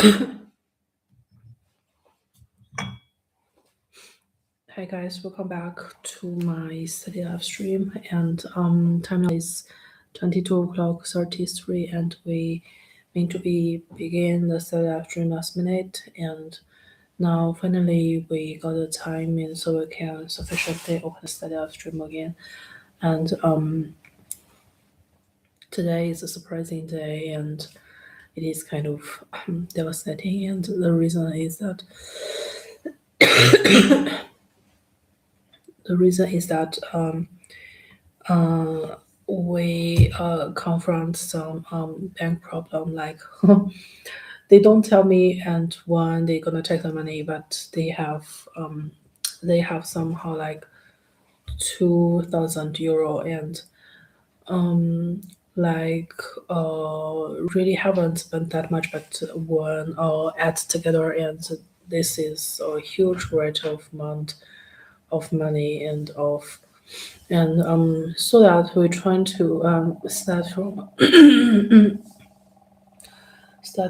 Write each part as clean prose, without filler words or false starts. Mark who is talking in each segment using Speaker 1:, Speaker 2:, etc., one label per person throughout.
Speaker 1: Hi guys, welcome back to my study live stream. And time now is 22 o'clock 33, and we mean to be begin the study live stream last minute. And now finally we got the time in, so we can sufficiently open the study live stream again. And today is a surprising day, and it is kind of devastating. And the reason is that we confront some bank problem, like they don't tell me and when they're gonna take the money, but they have somehow like 2,000 euro, and like really haven't spent that much, but when add together, and this is a huge rate of amount of money and of, and so that we're trying to start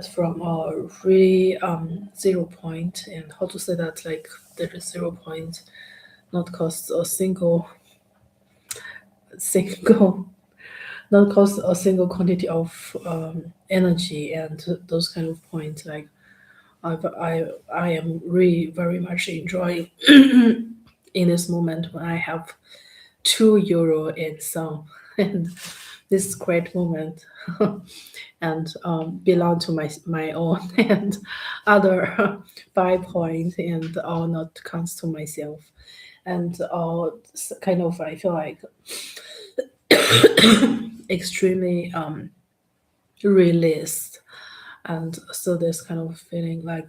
Speaker 1: from a really 0 point, and how to say that, like there is 0 point not cost a single not cost a single quantity of energy, and those kind of points, like I am really very much enjoying in this moment when I have 2 euro in some, and this great moment, and belong to my own, and other 5 points, and all not comes to myself, and all kind of, I feel like extremely released, and so this kind of feeling like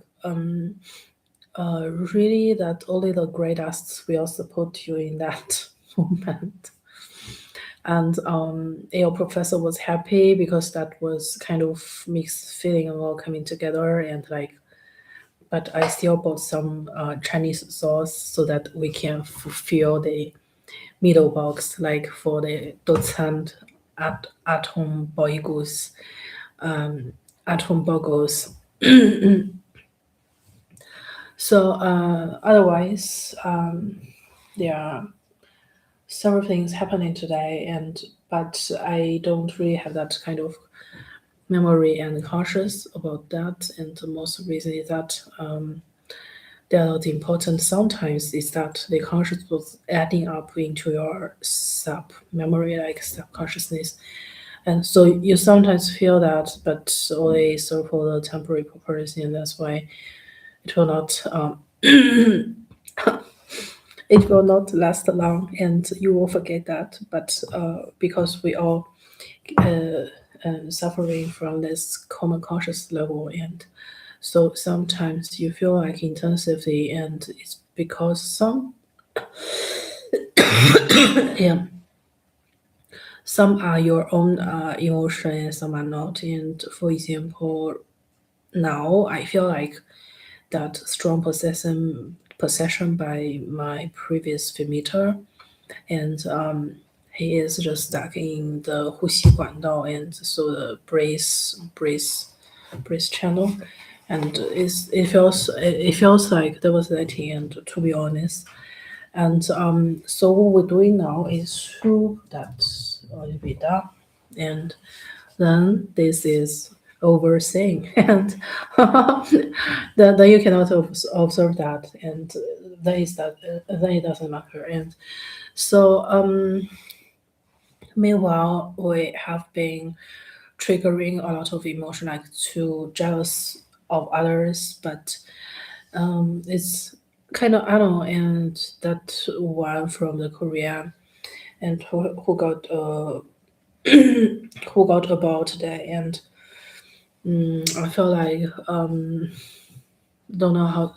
Speaker 1: really that only the greatest will support you in that moment. And your professor was happy because that was kind of mixed feeling of all coming together, and like, but I still bought some Chinese sauce so that we can fulfill the middle box, like for the docent at home boigos, at home boggles. So otherwise, there are several things happening today, and but I don't really have that kind of memory and conscious about that. And the most reason is that they are not important. Sometimes is that the conscious was adding up into your sub memory, like subconsciousness, and so you sometimes feel that, but only so for the temporary purpose, and that's why it will not it will not last long, and you will forget that. But because we all uh, suffering from this common conscious level, and so sometimes you feel like intensively, and it's because yeah, some are your own emotion and some are not. And for example, now I feel like that strong possession by my previous femeter, and he is just stuck in the 呼吸管道, and so the brace channel, and it feels like devastating, and to be honest. And so what we're doing now is to that a little bit down, and then this is overseeing, and then you cannot observe that, and then is that then it doesn't matter. And so meanwhile we have been triggering a lot of emotion, like to jealous of others, but it's kind of, I don't know. And that one from the Korean, and who got who got a ball today, and I feel don't know how,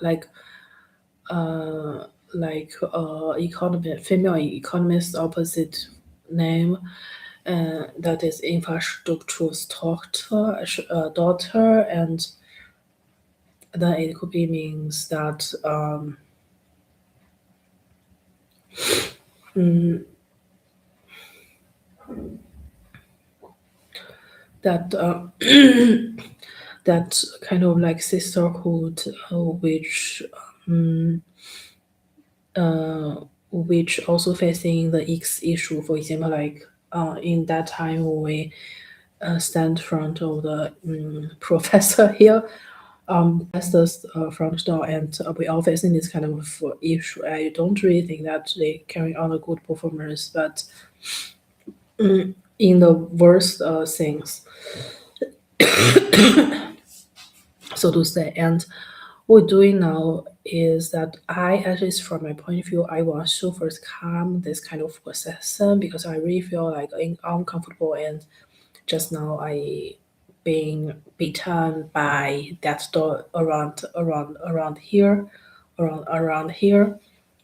Speaker 1: economy female economist opposite name, that is infrastructure's daughter, and then it could be means that that that kind of like sisterhood, um, which also facing the X issue. For example, like in that time we stand front of the professor here, that's the front door, and we all facing this kind of issue. I don't really think that they carry on a good performance, but in the worst things, so to say. And what we're doing now is that I, at least from my point of view, I want to first calm this kind of procession because I really feel like uncomfortable, and just now I being beaten by that door around here, around here.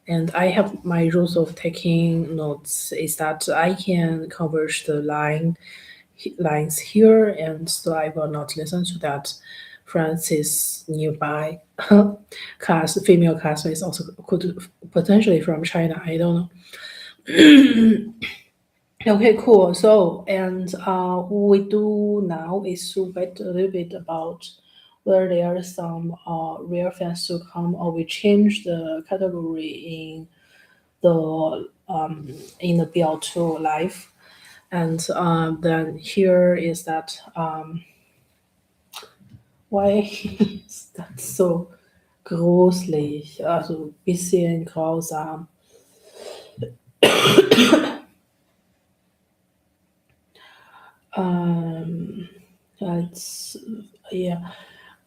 Speaker 1: And I have my rules of taking notes is that I can converge the lines here, and so I will not listen to that Francis nearby female classmates also could potentially from China. I don't know. Okay, cool. So, and we do now is to wait a little bit about whether there are some rare fans to come, or we change the category in the BL2 live. And then here is that why is that so gruselig, also bisschen grausam. It's yeah.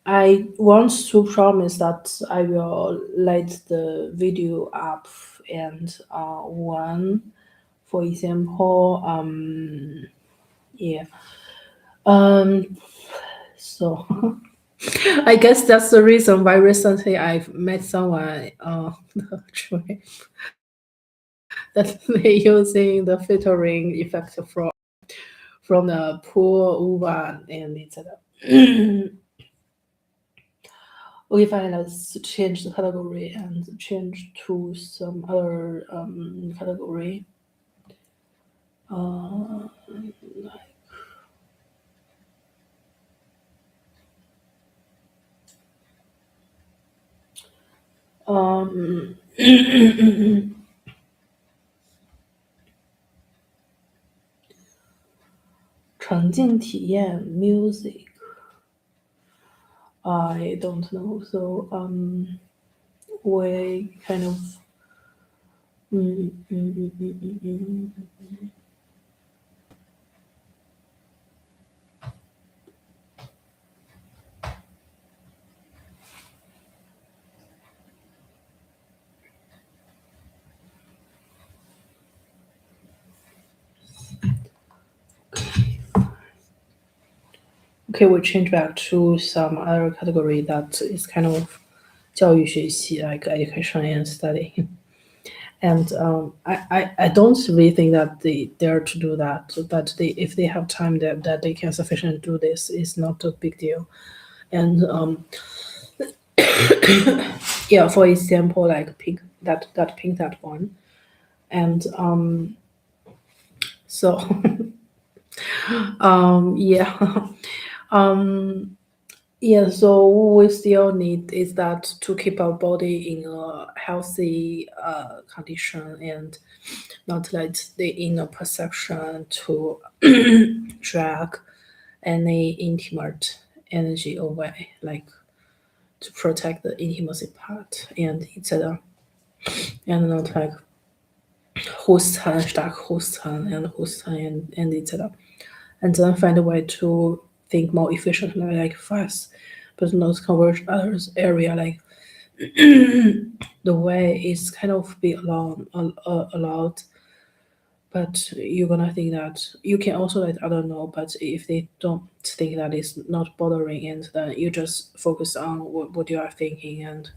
Speaker 1: I want to promise that I will let the video up, and one, for example, yeah. So I guess that's the reason why recently I've met someone the train that they're using the filtering effect from the poor Uber and etc. Okay, fine. Let's change the category and change to some other category. Uh, um, 沉浸体验 music. I don't know. So we kind of mm, mm, mm, mm, mm, mm. Okay, we change back to some other category that is kind of 教育学习, like education and study. And I don't really think that they dare to do that. But if they have time that they can sufficiently do this, is not a big deal. And yeah, for example, like pink that one, and so yeah, yeah. So what we still need is that to keep our body in a healthy condition and not let the inner perception to drag any intimate energy away, like to protect the intimacy part and etc. And not like husten, stark husten and etc. And then find a way to think more efficiently, like fast, but not converge others area like the way is kind of be allowed, but you're gonna think that you can also let other know, but if they don't think that it's not bothering, and then you just focus on what you are thinking. And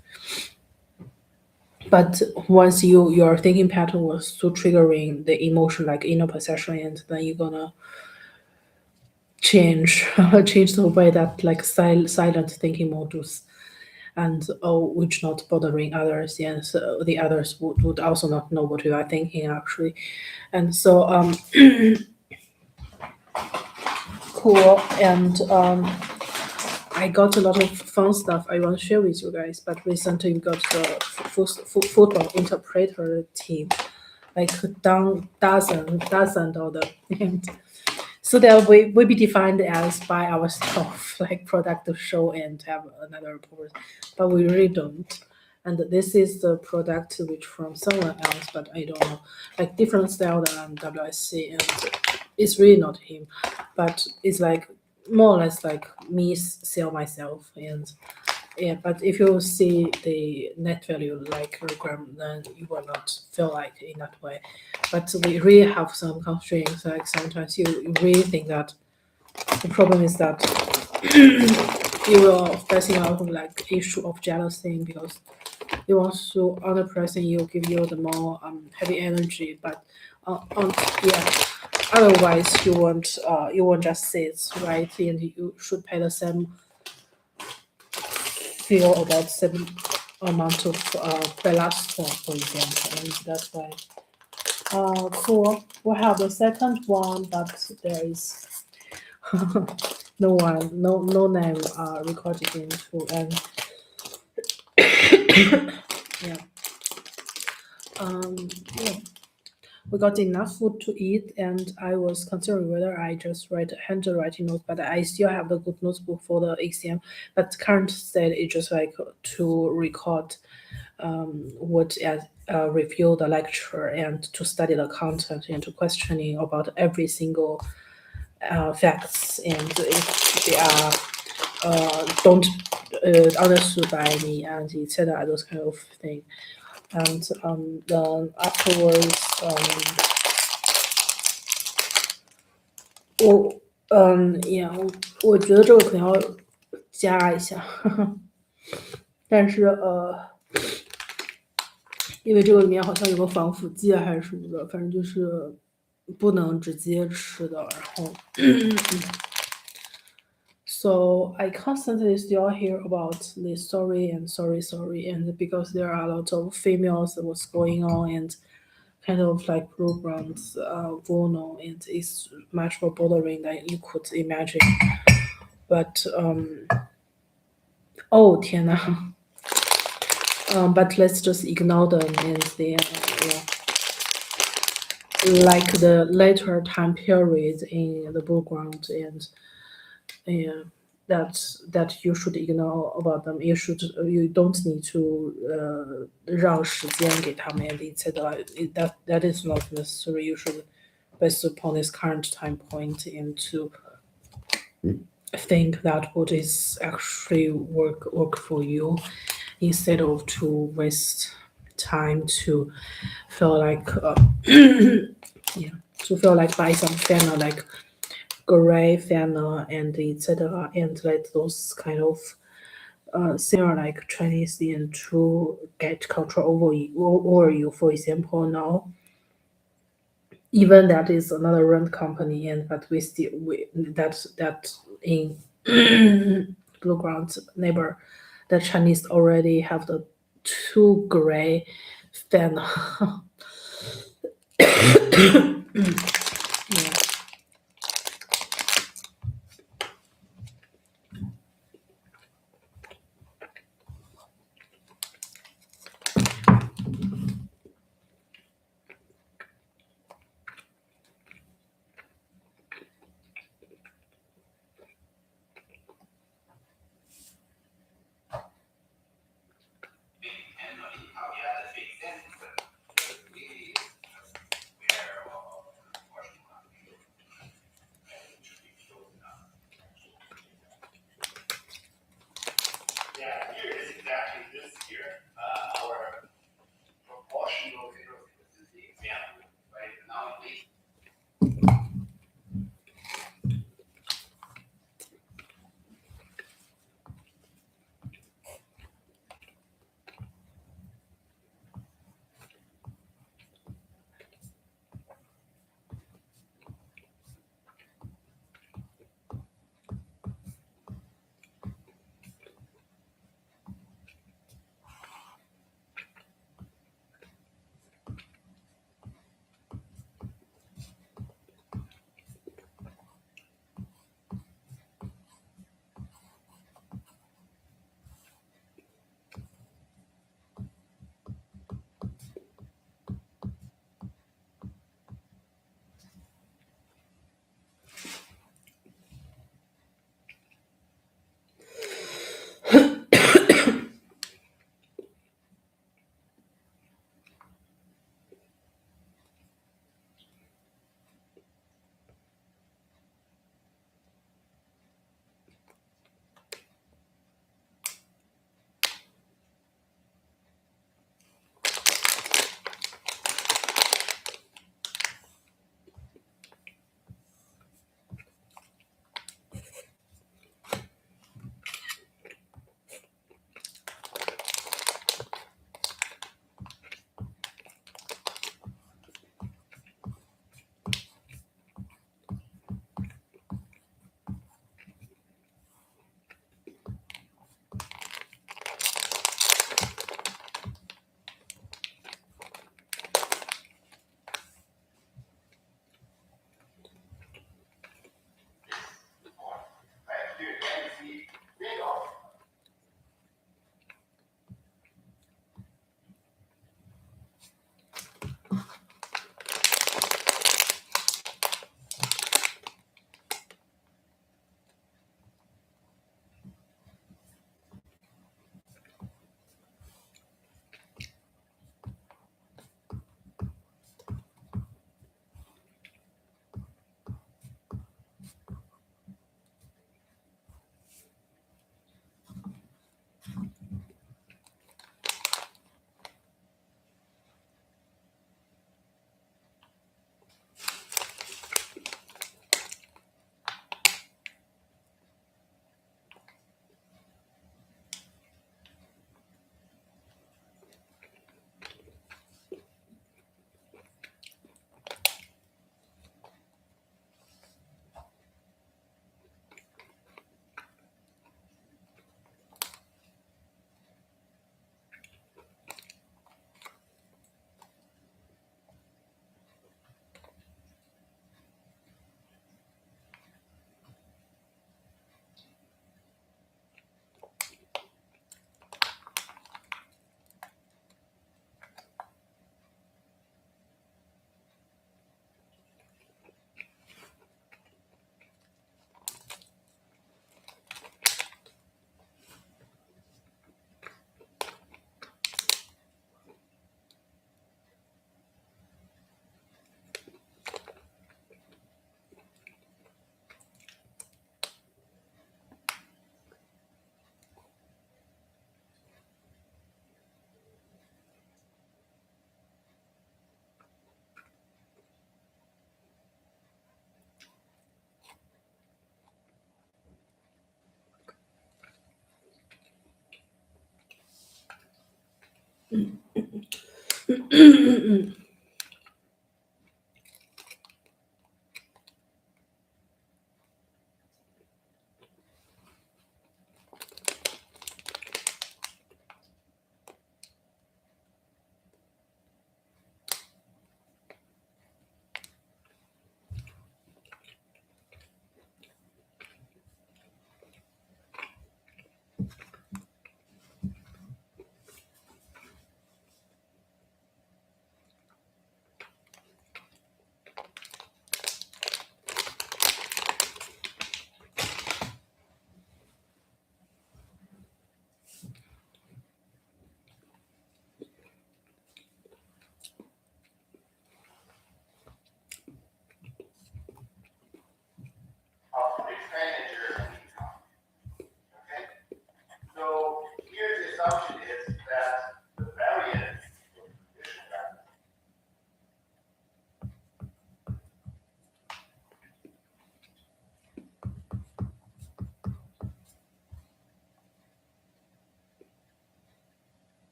Speaker 1: but once your thinking pattern was so triggering the emotion like inner perception, and then you're gonna change change the way that like silent thinking modus, and which not bothering others, and so the others would also not know what you are thinking actually. And so cool. And I got a lot of fun stuff I want to share with you guys. But recently we got the football interpreter team, like dozen of them, and so that we be defined as by ourselves, like product to show and have another purpose, but we really don't. And this is the product which from someone else, but I don't know, like different style than WSC, and it's really not him, but it's like more or less like me sell myself. And yeah, but if you see the net value like program, then you will not feel like in that way. But we really have some constraints. Like sometimes you really think that the problem is that you will facing out of like issue of jealousy because you want to other person you give you the more heavy energy, but on yeah. Otherwise, you won't just sit right, and you should pay the same feel about same amount of ballast, for example, and that's why. Cool. We have the second one, but there is no name recorded into, and yeah. Yeah. We got enough food to eat, and I was considering whether I just write a handwriting note, but I still have the good notebook for the exam. But current state is just like to record what as review the lecture and to study the content and to questioning about every single facts, and if they are don't understood by me and etc. Those kind of thing. And then afterwards, 我觉得这个可能要加一下，但是因为这个里面好像有个防腐剂还是什么的，反正就是不能直接吃的。然后，so I constantly still hear about this story and sorry, and because there are a lot of females, what's going on, and kind of like programs, vulnerable, and it's much more bothering than you could imagine. But oh 天呐but let's just ignore them and then yeah, like the later time period in the background, and yeah, that you should ignore about them. You don't need to 让时间给他们 and etc. That is not necessary. You should based upon this current time point and to think that what is actually work for you instead of to waste time to feel like yeah, to feel like buy some fan like gray fan and etc. and let those kind of similar like Chinese and to get control over you. For example, now even that is another rent company, and but we that in blue ground neighbor, the Chinese already have the two gray fan. Yeah.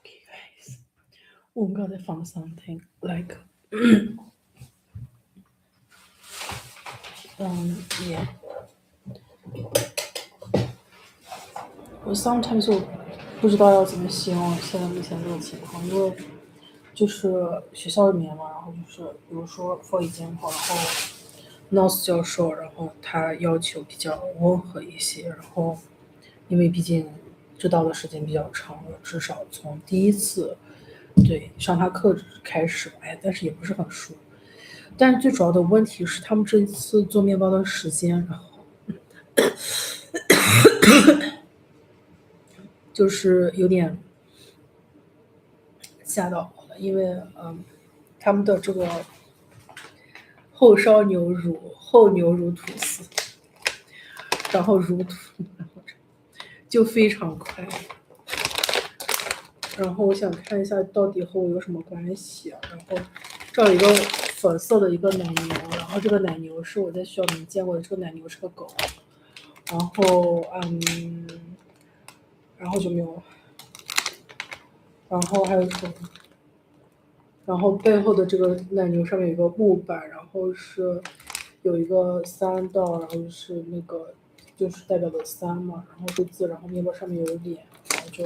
Speaker 1: Okay, guys. Oh my god, I found something like yeah. 我 sometimes 我不知道要怎么形容现在目前这个情况，因为就是学校里面嘛，然后就是比如说 for example，然后 Noss 教授，然后他要求比较温和一些，然后因为毕竟知道的时间比较长了，至少从第一次对上他课开始，哎，但是也不是很熟。但是最主要的问题是，他们这一次做面包的时间，然后就是有点吓到我了，因为他们的这个后烧牛乳、厚牛乳吐司，然后乳土，然后就非常快。然后我想看一下到底和我有什么关系啊？然后这儿有一个粉色的一个奶牛，然后这个奶牛是我在学校里面见过的，这个奶牛是个狗。然后然后就没有，然后还有什么？然后背后的这个奶牛上面有一个木板，然后是有一个3道，然后是那个就是代表的3嘛，然后数字，然后面包上面有脸，然后就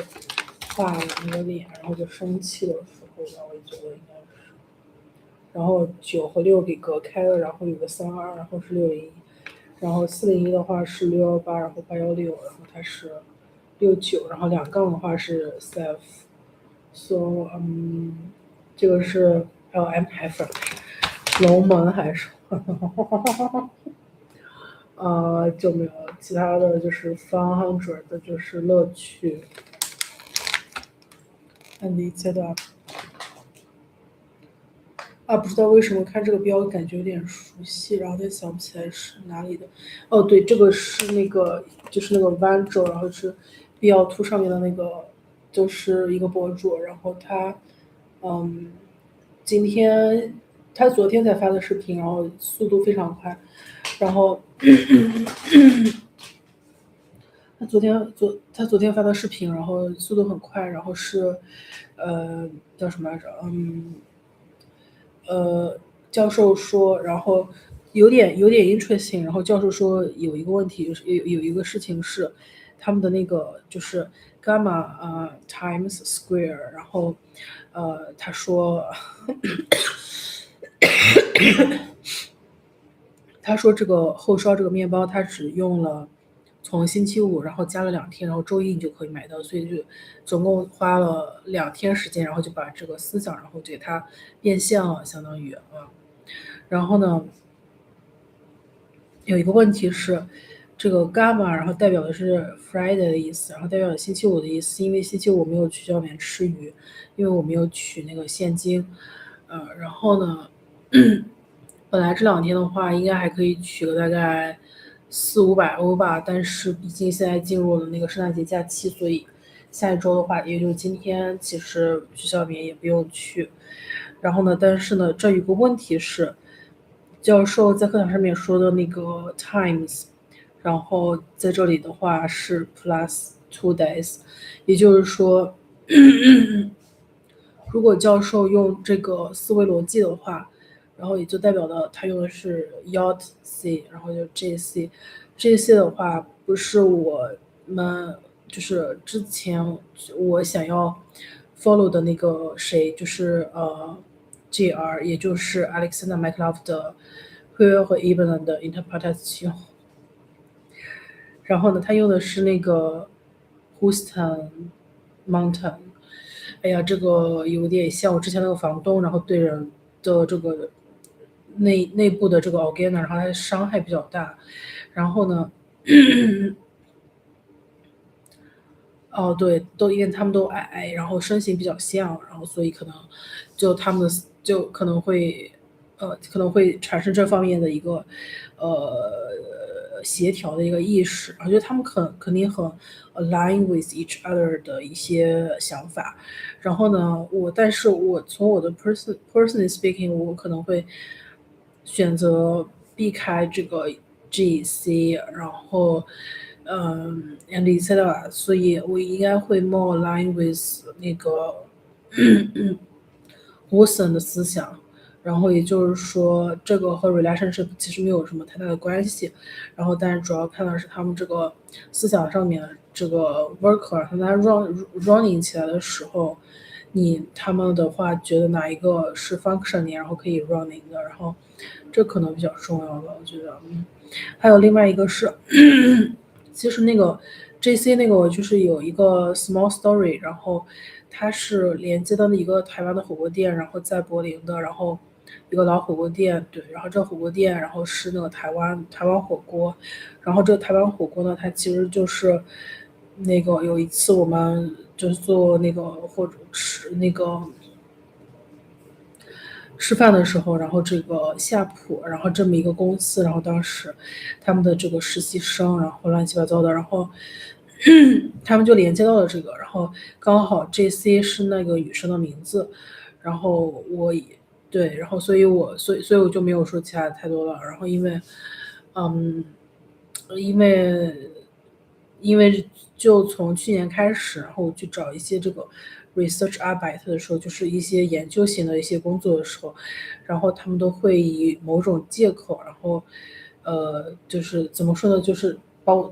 Speaker 1: 画了那个脸，然后就生气的时候，然后我觉得应该是，然后9和6给隔开了，然后有个32，然后是601，然后401的话是618，然后816，然后它是69，然后2杠的话是 self，so 这个是 LM 还是龙门还是就没有其他的，就是 fun100的，就是乐趣。按理解的不知道为什么看这个标感觉有点熟悉，然后但想不起来是哪里的。哦，对，这个是那个就是那个弯轴，然后是必要图上面的那个，就是一个博主，然后他今天他昨天才发的视频，然后速度非常快，然后他昨天发的视频，然后速度很快，然后是叫什么来着？教授说，然后有点 interesting，然后教授说有一个问题，就是有一个事情是他们的那个就是 gamma times square，然后他说这个后烧这个面包，它只用了从星期五，然后加了2天，然后周一你就可以买到，所以就总共花了2天时间，然后就把这个思想，然后给它变现了，相当于然后呢，有一个问题是，这个 gamma，然后代表的是 Friday 的意思，然后代表了星期五的意思，因为星期五没有去教里面吃鱼，因为我没有取那个现金，然后呢。本来这2天的话，应该还可以取个大概400-500欧吧，但是毕竟现在进入了那个圣诞节假期，所以下一周的话，也就是今天，其实学校里面也不用去。然后呢，但是呢，这有个问题是，教授在课堂上面说的那个 times，然后在这里的话是 +2 days，也就是说，如果教授用这个思维逻辑的话，然后也就代表了他用的是 YOT C，然后就 JC，这些的话不是我们就是之前我想要 follow 的那个谁，就是GR，也就是 Alexander McLove 的 höhere Ebene 的 Interpretation。然后呢，他用的是那个 Houston Mountain。哎呀，这个有点像我之前那个房东，然后对人的这个内部的这个 organ，然后它伤害比较大。然后呢，哦，对，都因为他们都矮，然后身形比较像，然后所以可能就他们的就可能会产生这方面的一个协调的一个意识。我觉得他们肯定很 align with each other 的一些想法。然后呢，但是我从我的 personally speaking，我可能会选择避开这个 GC，然后and etc，所以我应该会 more align with 那个 Wilson 的思想。然后也就是说，这个和 relationship 其实没有什么太大的关系。然后，但是主要看的是他们这个思想上面这个 worker，他 running 起来的时候，他们的话觉得哪一个是 functioning，然后可以 running 的，然后这可能比较重要的，我觉得。还有另外一个是，其实那个 JC 那个就是有一个 small story，然后它是连接到一个台湾的火锅店，然后在柏林的，然后一个老火锅店，对，然后这个火锅店，然后是那个台湾火锅。然后这个台湾火锅呢，它其实就是那个有一次我们就是做那个或者吃那个吃饭的时候，然后这个夏普，然后这么一个公司，然后当时他们的这个实习生，然后乱七八糟的，然后他们就连接到了这个，然后刚好 JC 是那个女生的名字。然后对，然后所以我就没有说其他的太多了。然后嗯，因为因为就从去年开始，然后我去找一些这个 research Arbeit 的时候，就是一些研究型的一些工作的时候，然后他们都会以某种借口，然后就是怎么说呢，就是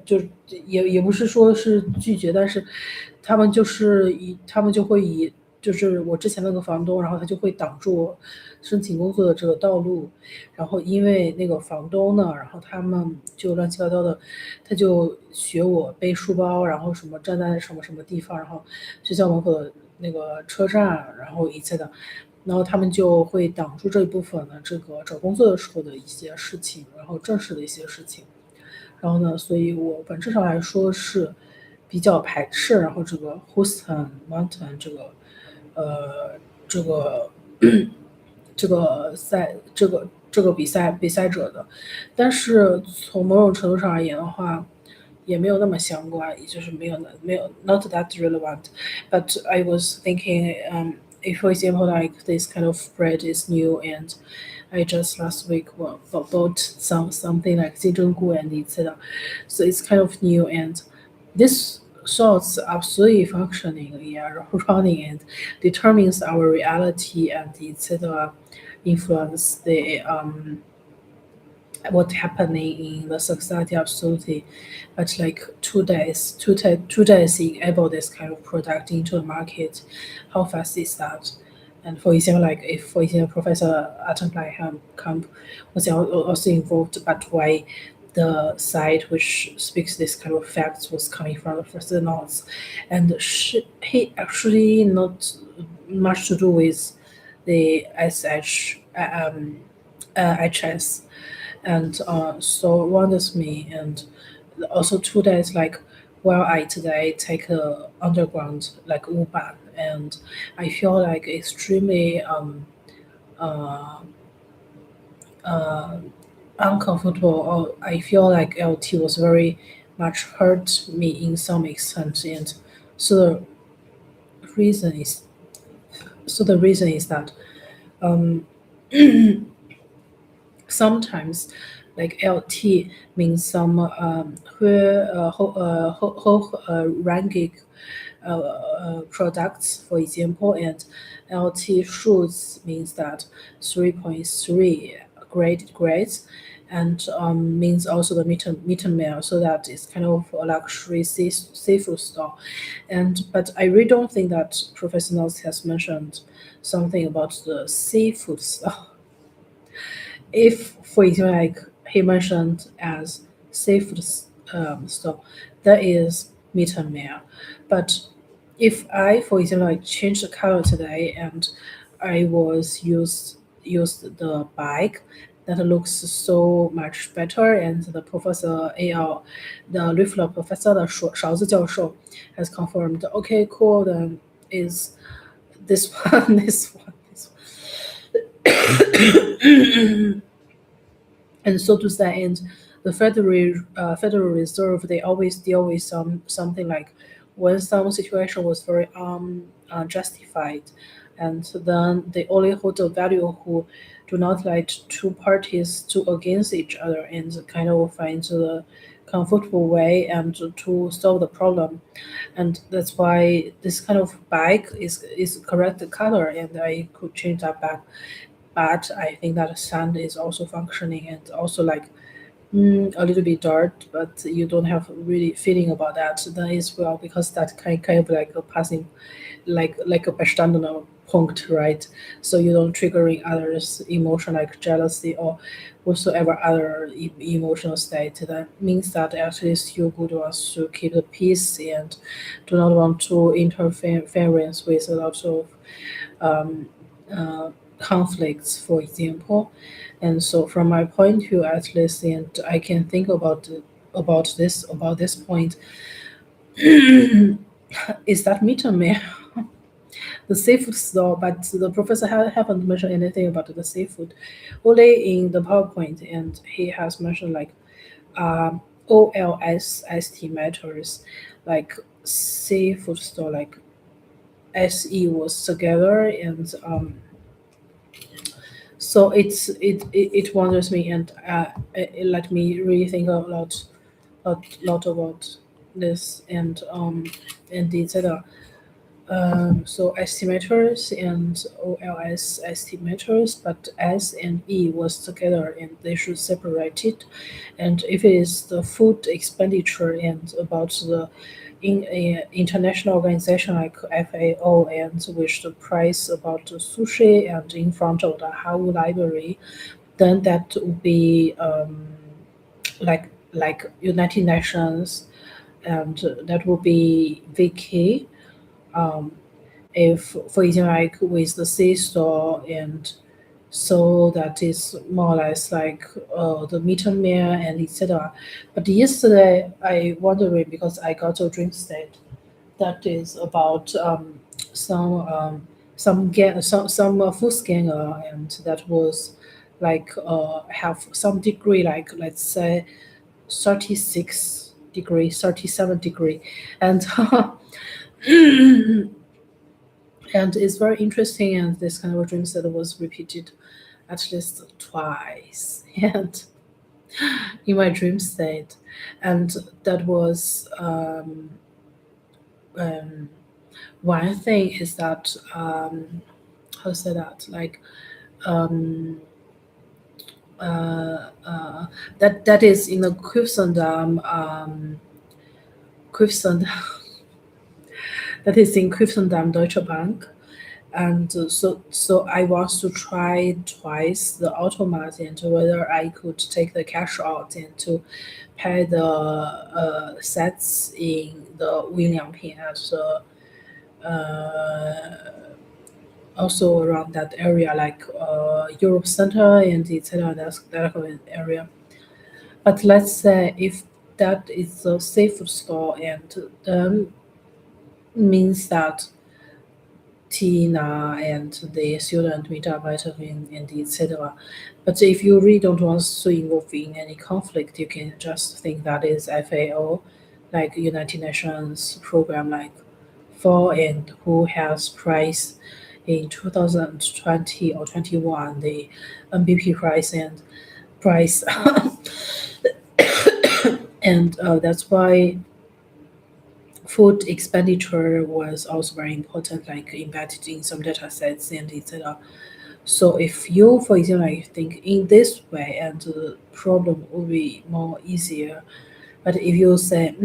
Speaker 1: 就是也不是说是拒绝，但是他们就会以就是我之前那个房东，然后他就会挡住我申请工作的这个道路。然后因为那个房东呢，然后他们就乱七八糟的，他就学我背书包，然后什么站在什么什么地方，然后学校门口的那个车站，然后一切的。然后他们就会挡住这一部分的这个找工作的时候的一些事情，然后正式的一些事情。然后呢，所以我本质上来说是比较排斥，然后这个 Houston Mountain 这个这个比赛者的。但是从某种程度上而言的话，也没有那么相关，也就是没有 not that relevant. But I was thinking, if for example like this kind of bread is new and I just last week bought something like 金针菇 and etc. So it's kind of new and this thoughts absolutely functioning, yeah, running and determines our reality and etc. influence the what's happening in the society absolutely. But like 2 days enable this kind of product into the market, how fast is that? And for example, like if for example Professor Attenborough Camp was also involved, but why the site which speaks this kind of facts was coming from the first notes, and he actually not much to do with the HS, and so wonders me. And also 2 days like while I today take a underground like U-Bahn, and I feel like extremely uh, uh, uncomfortable, or I feel like LT was very much hurt me in some extent. And so the reason is the reason is that um, sometimes like LT means some ranking products, for example, and LT shoots means that 3.3 grades, and means also the midterm meal, so that it's kind of a luxury seafood store. And but I really don't think that Professor Notes has mentioned something about the seafood store. If, for example, like he mentioned as seafood store, that is meat and meal. But if I, for example, like change the color today and I was used the bike that looks so much better, and the professor AL, the Riffler professor, the 勺子教授 has confirmed, okay, cool, then is this one, this one, this one. And so to that end, the Federal Reserve, they always deal with something like when some situation was very justified, and then they only hold the value who do not let two parties to against each other and kind of find the comfortable way and to solve the problem. And that's why this kind of bike is correct color, and I could change that back. But I think that sand is also functioning and also like a little bit dark, but you don't have really feeling about that. Then as well because that kind of like a passing, like a bestandene point, right? So you don't triggering others' emotion like jealousy or whatsoever other emotional state. That means that at least you would want to keep the peace and do not want to interference with a lot of um, uh, conflicts, for example. And so, from my point of view, at least, and I can think about this point, is that me the seafood store, but the professor haven't mentioned anything about the seafood, only in the PowerPoint, and he has mentioned like OLS matters, like seafood store, like SE was together, and so it wonders me, and it let me really think a lot about this, and etc. So estimators and OLS estimators, but S and E was together and they should separate it. And if it is the food expenditure and about the in a international organization like FAO and which the price about the sushi and in front of the Hau Library, then that would be like United Nations, and that would be VK. Um, if, for example, like with the C store, and so that is more or less like the meal and etc. But yesterday I wondering because I got a dream state that is about some some food scanner, and that was like have some degree, like let's say 36 degree, 37 degree, and and it's very interesting. And this kind of dream set was repeated at least twice, and in my dream state, and that was um, one thing is that how to say that, like um, that is in the Christendom, Christendom that is in Christendom Deutsche Bank. And so I want to try twice the automat and whether I could take the cash out and to pay the sets in the William Pin at the also around that area, like Europe Center and etc. That kind of area. But let's say if that is a safe store, and then means that Tina and the student meet up and etc. But if you really don't want to involve in any conflict, you can just think that is FAO, like United Nations program, like for and who has prize in 2020 or 21 the MVP prize and prize, and that's why food expenditure was also very important, like embedded in some data sets and etc. So if you, for example, like think in this way, and the problem will be more easier. But if you say,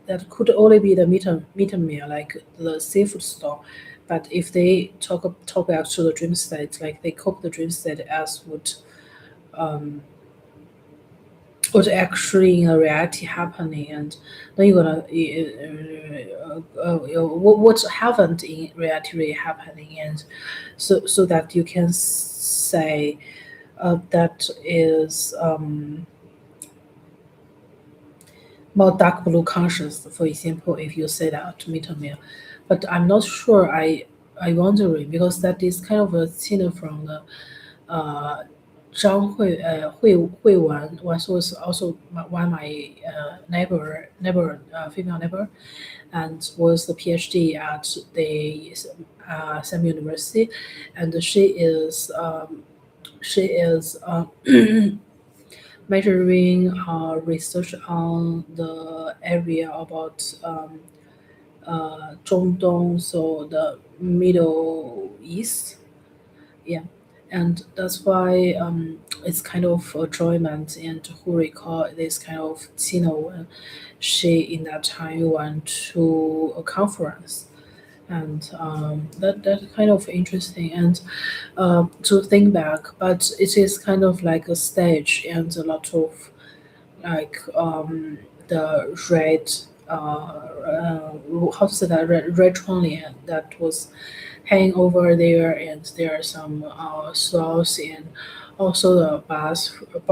Speaker 1: that could only be the meter meal, like the seafood store. But if they talk back to the dream state, like they cope the dream state as um, would actually in a reality happening, and then you're gonna what happened in reality really happening, and so that you can say that is more dark blue conscious, for example, if you say that meter meal. But I'm not sure. I wondering because that is kind of a scene from the uh, Zhang Hui Wan was also one of my neighbor female neighbor, and was the PhD at the same university, and she is measuring research on the area about Zhongdong, so the Middle East. Yeah, and that's why it's kind of enjoyment and who recall this kind of when she in that time went to a conference, and that kind of interesting, and to think back, but it is kind of like a stage and a lot of like the red how to say that red trolley that was hanging over there, and there are some stalls, and also the bar the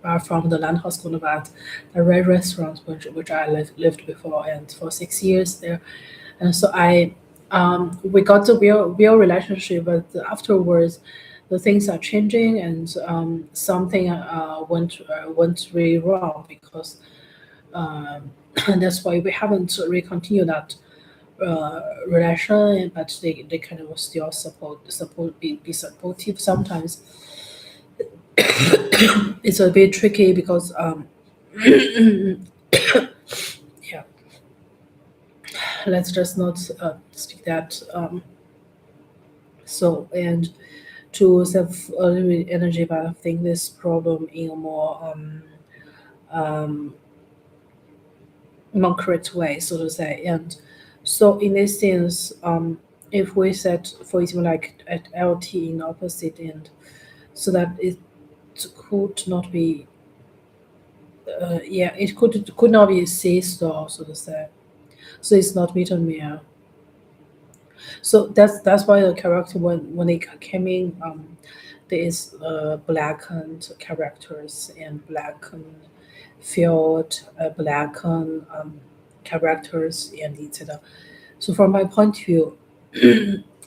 Speaker 1: bar from the Landhaus Boulevard, the red restaurant which I lived before, and for 6 years there. And so I we got a real relationship, but afterwards the things are changing, and something went really wrong, because and that's why we haven't really continued that relation, but they kind of still be supportive sometimes. It's a bit tricky because yeah, let's just not speak that so, and to save a little bit energy, but I think this problem in a um, more correct way, so to say. And so in this sense, if we set, for example, like at LT in opposite end, so that it could not be, yeah, it could not be C store, so to say. So it's not meter mirror. So that's why the character when they came in, there is blackened characters and blackened field, blackened characters and etc. So from my point of view,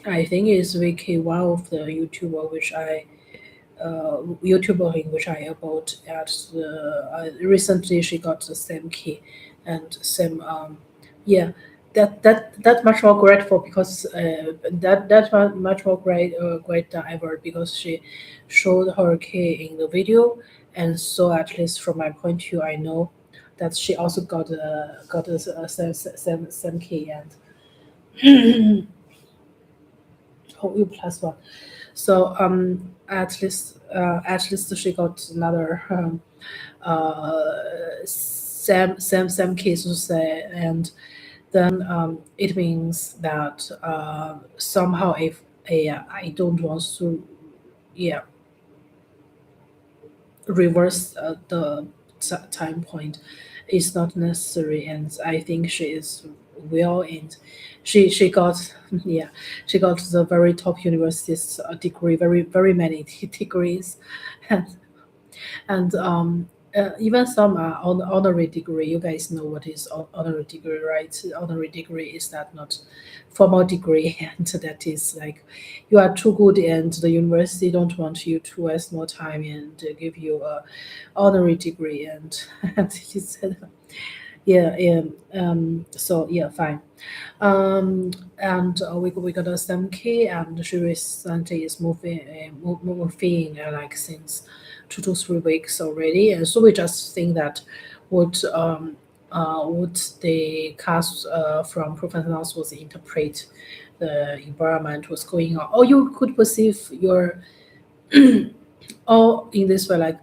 Speaker 1: I think it's Vicky one of the YouTuber in which I about at the recently she got the same key and same yeah, that much more grateful, because much more great than ever, because she showed her key in the video, and so at least from my point of view I know that she also got a same key, and oh, you plus one. So at least she got another same case to say, and then it means that somehow if I don't want to, yeah, reverse the time point, is not necessary, and I think she is well, and she got yeah, she got the very top universities degree, very many degrees, and even some honorary degree. You guys know what is honorary degree, right? Honorary degree is that not formal degree, and that is like you are too good, and the university don't want you to waste more time and give you a honorary degree, and and he said, yeah, yeah. So yeah, fine. And we got a STEM key, and she recently is moving like since 2 to 3 weeks already, and so we just think that would the cast from Professor Noss was interpret the environment was going on, or you could perceive your or in this way like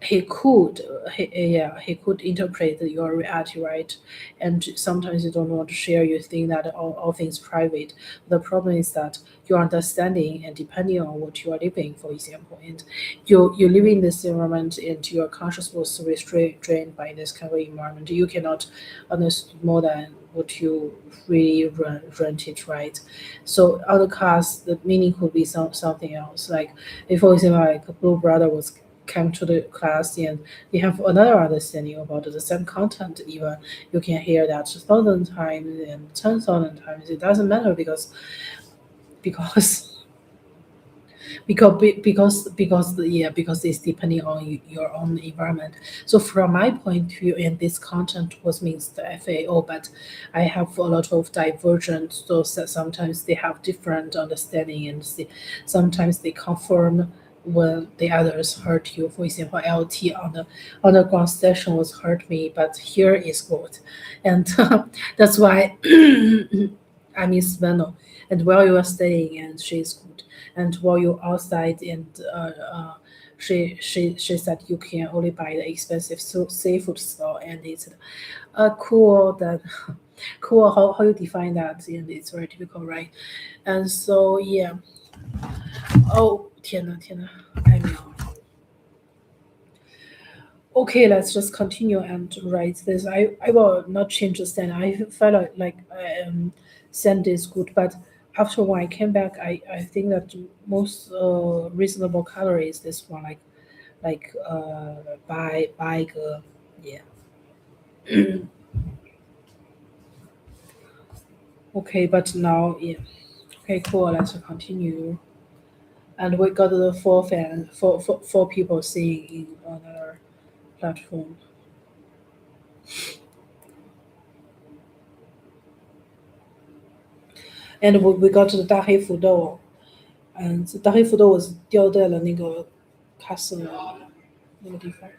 Speaker 1: he could yeah, he could interpret your reality, right? And sometimes you don't want to share, you think that all things private. The problem is that your understanding and depending on what you are living, for example, and you live in this environment and your conscious was restrained by this kind of environment, you cannot understand more than what you really rented, right? So other cars, the meaning could be something else, like if for example like a blue brother was come to the class and they have another understanding about the same content, even you can hear that 1,000 times and 10,000 times, it doesn't matter because because it's depending on your own environment. So from my point of view, and this content was means the FAO, but I have a lot of divergent, so sometimes they have different understanding, and sometimes they confirm when the others hurt you. For example, LT on the ground station was hurt me, but here is good, and that's why I miss Veno. And while you are staying, and she's good, and while you're outside, and she said you can only buy the expensive seafood store, and it's cool that cool how you define that, and it's very typical, right? And so yeah. Oh, 天呐，I mean, okay, let's just continue and write this. I will not change the stand. I felt like sand is good, but after when I came back, I think that most reasonable color is this one, like by yeah. Okay, but now yeah. Okay, cool. Let's continue. And we got the four people seeing in another platform. And we got the 大黑福豆，大黑福豆 was 掉在了那个 castle 那个地方。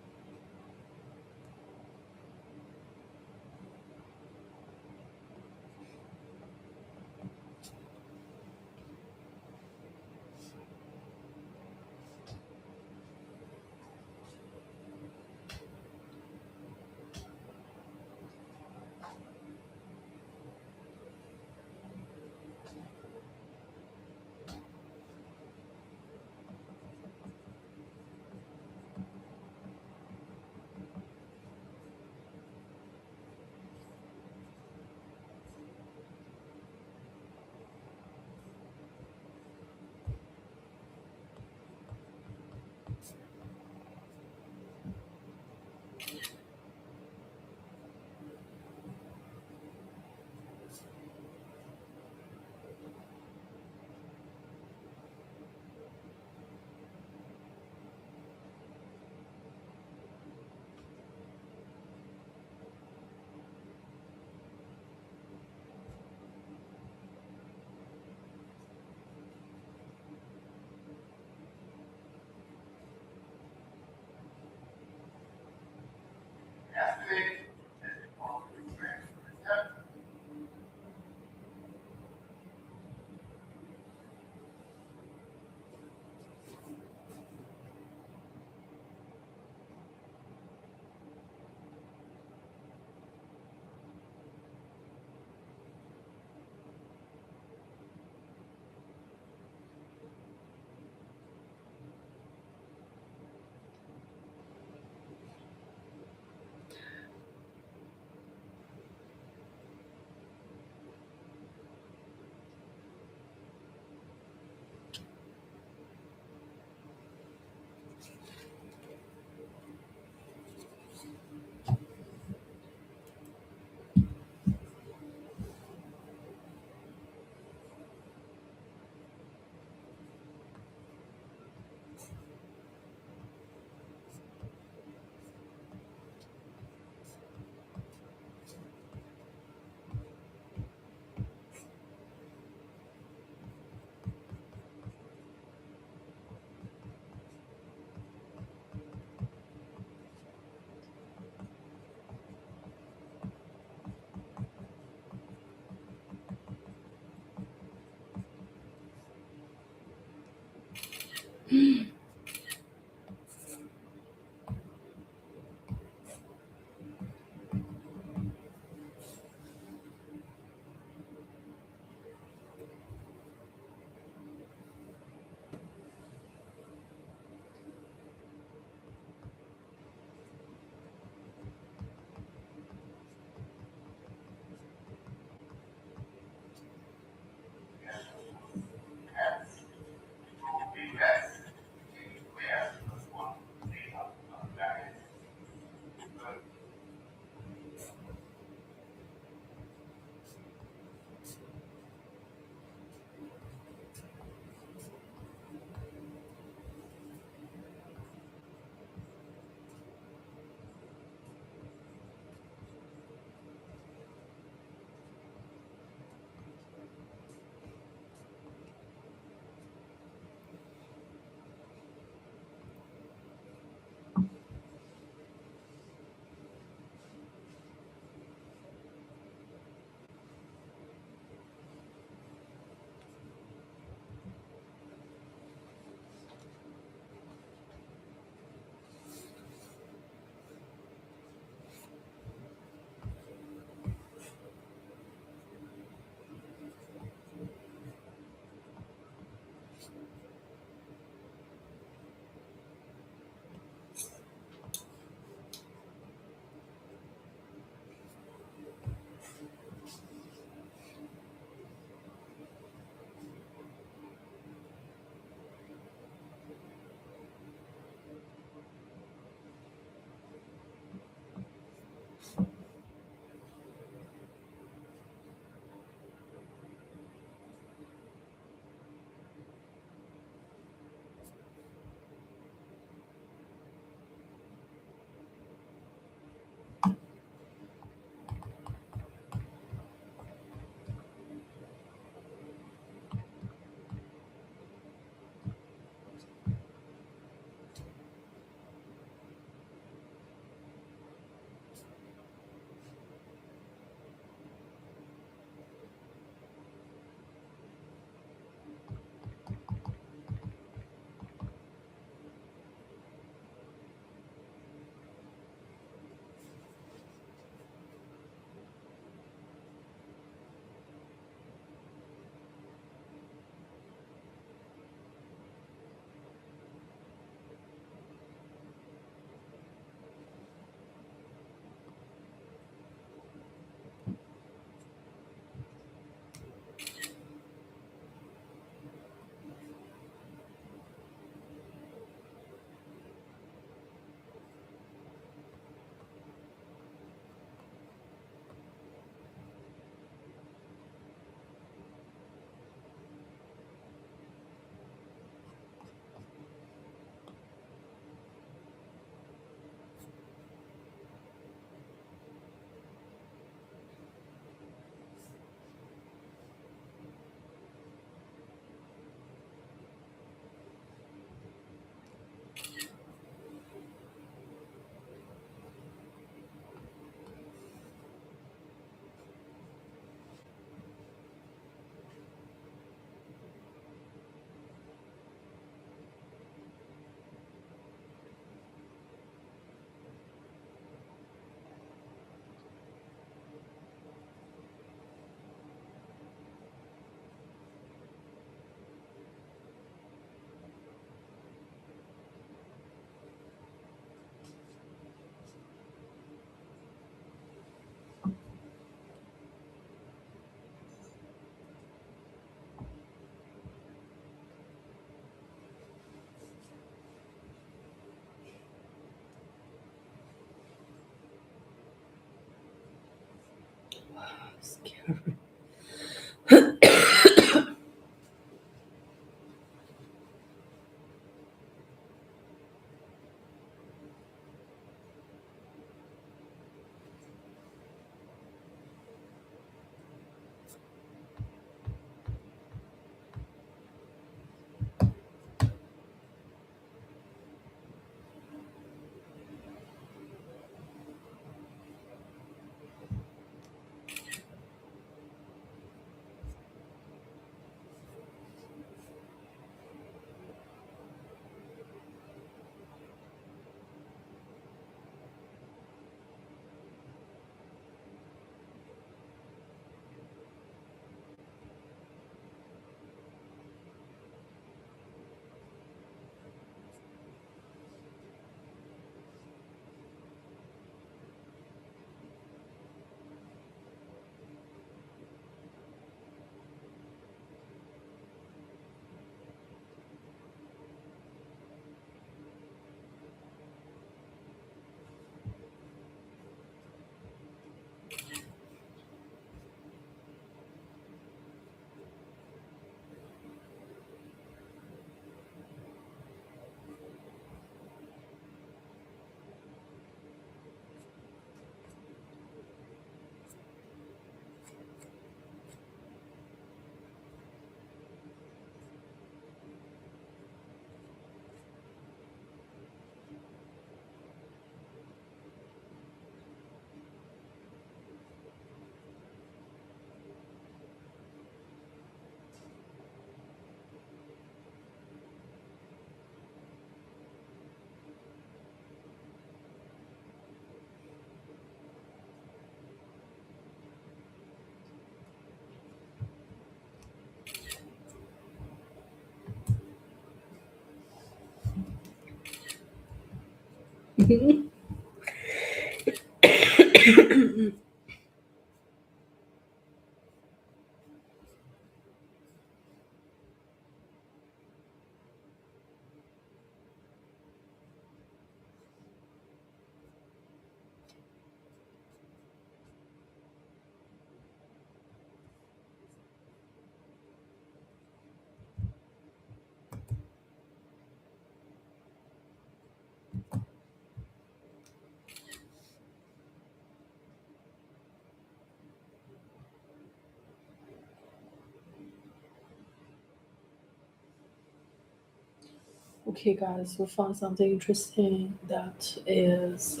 Speaker 1: Okay, guys, we found something interesting that is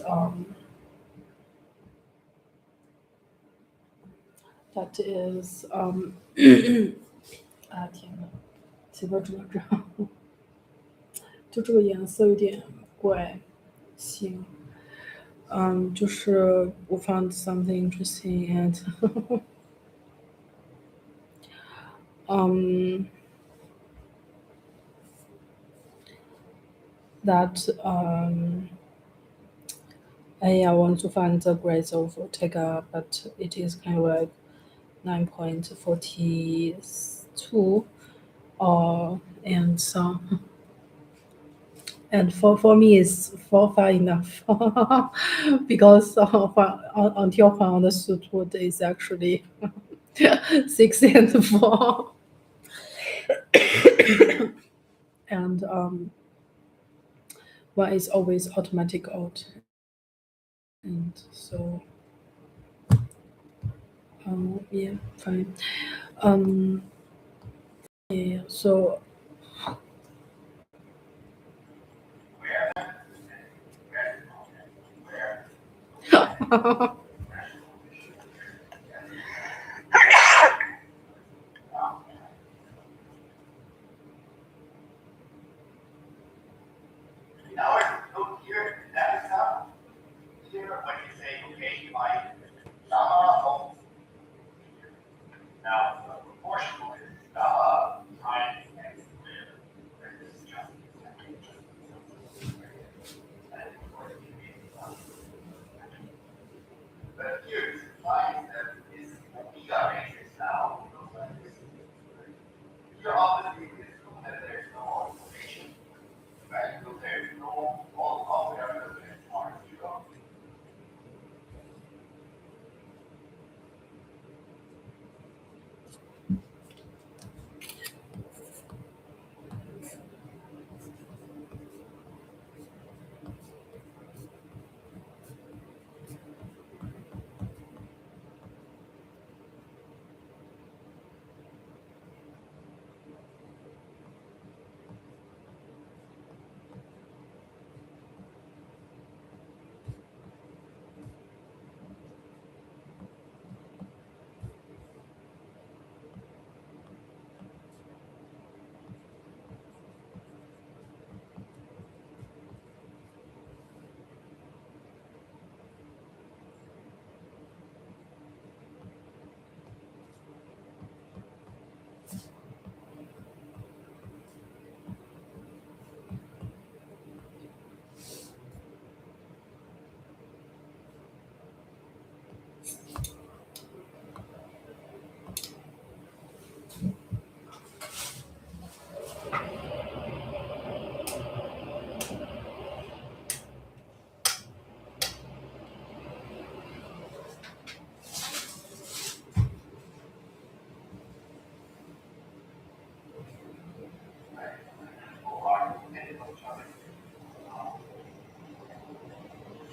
Speaker 1: 啊天呐，记不住这，就这个颜色有点怪。行，就是我 found something interesting and um that I want to find the grades of Ortega, but it is kind of like 9.42 and some and for me it's far enough because until Huang understood what is actually 6 and 4 and one is always automatic out and so yeah, fine. um yeah, so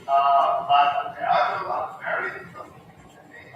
Speaker 2: But there are a lot of very interesting things.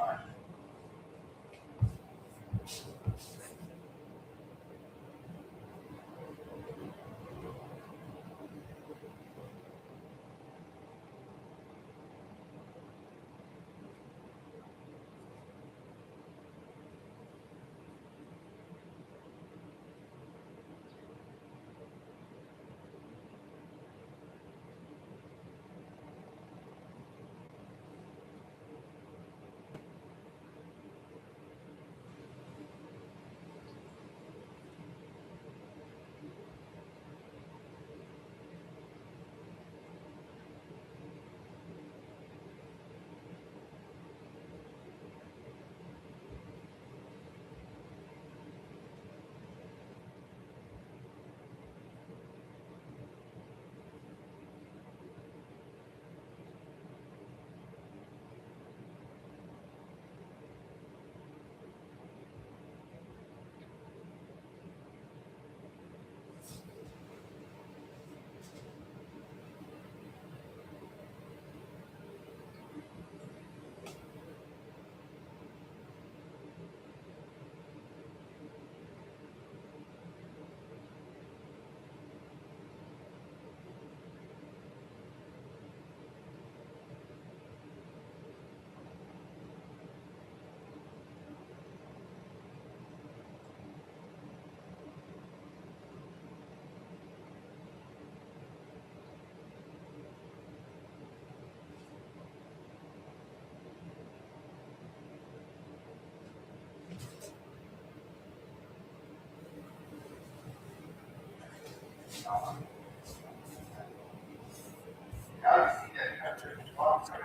Speaker 2: Now you see that chapter 12, right?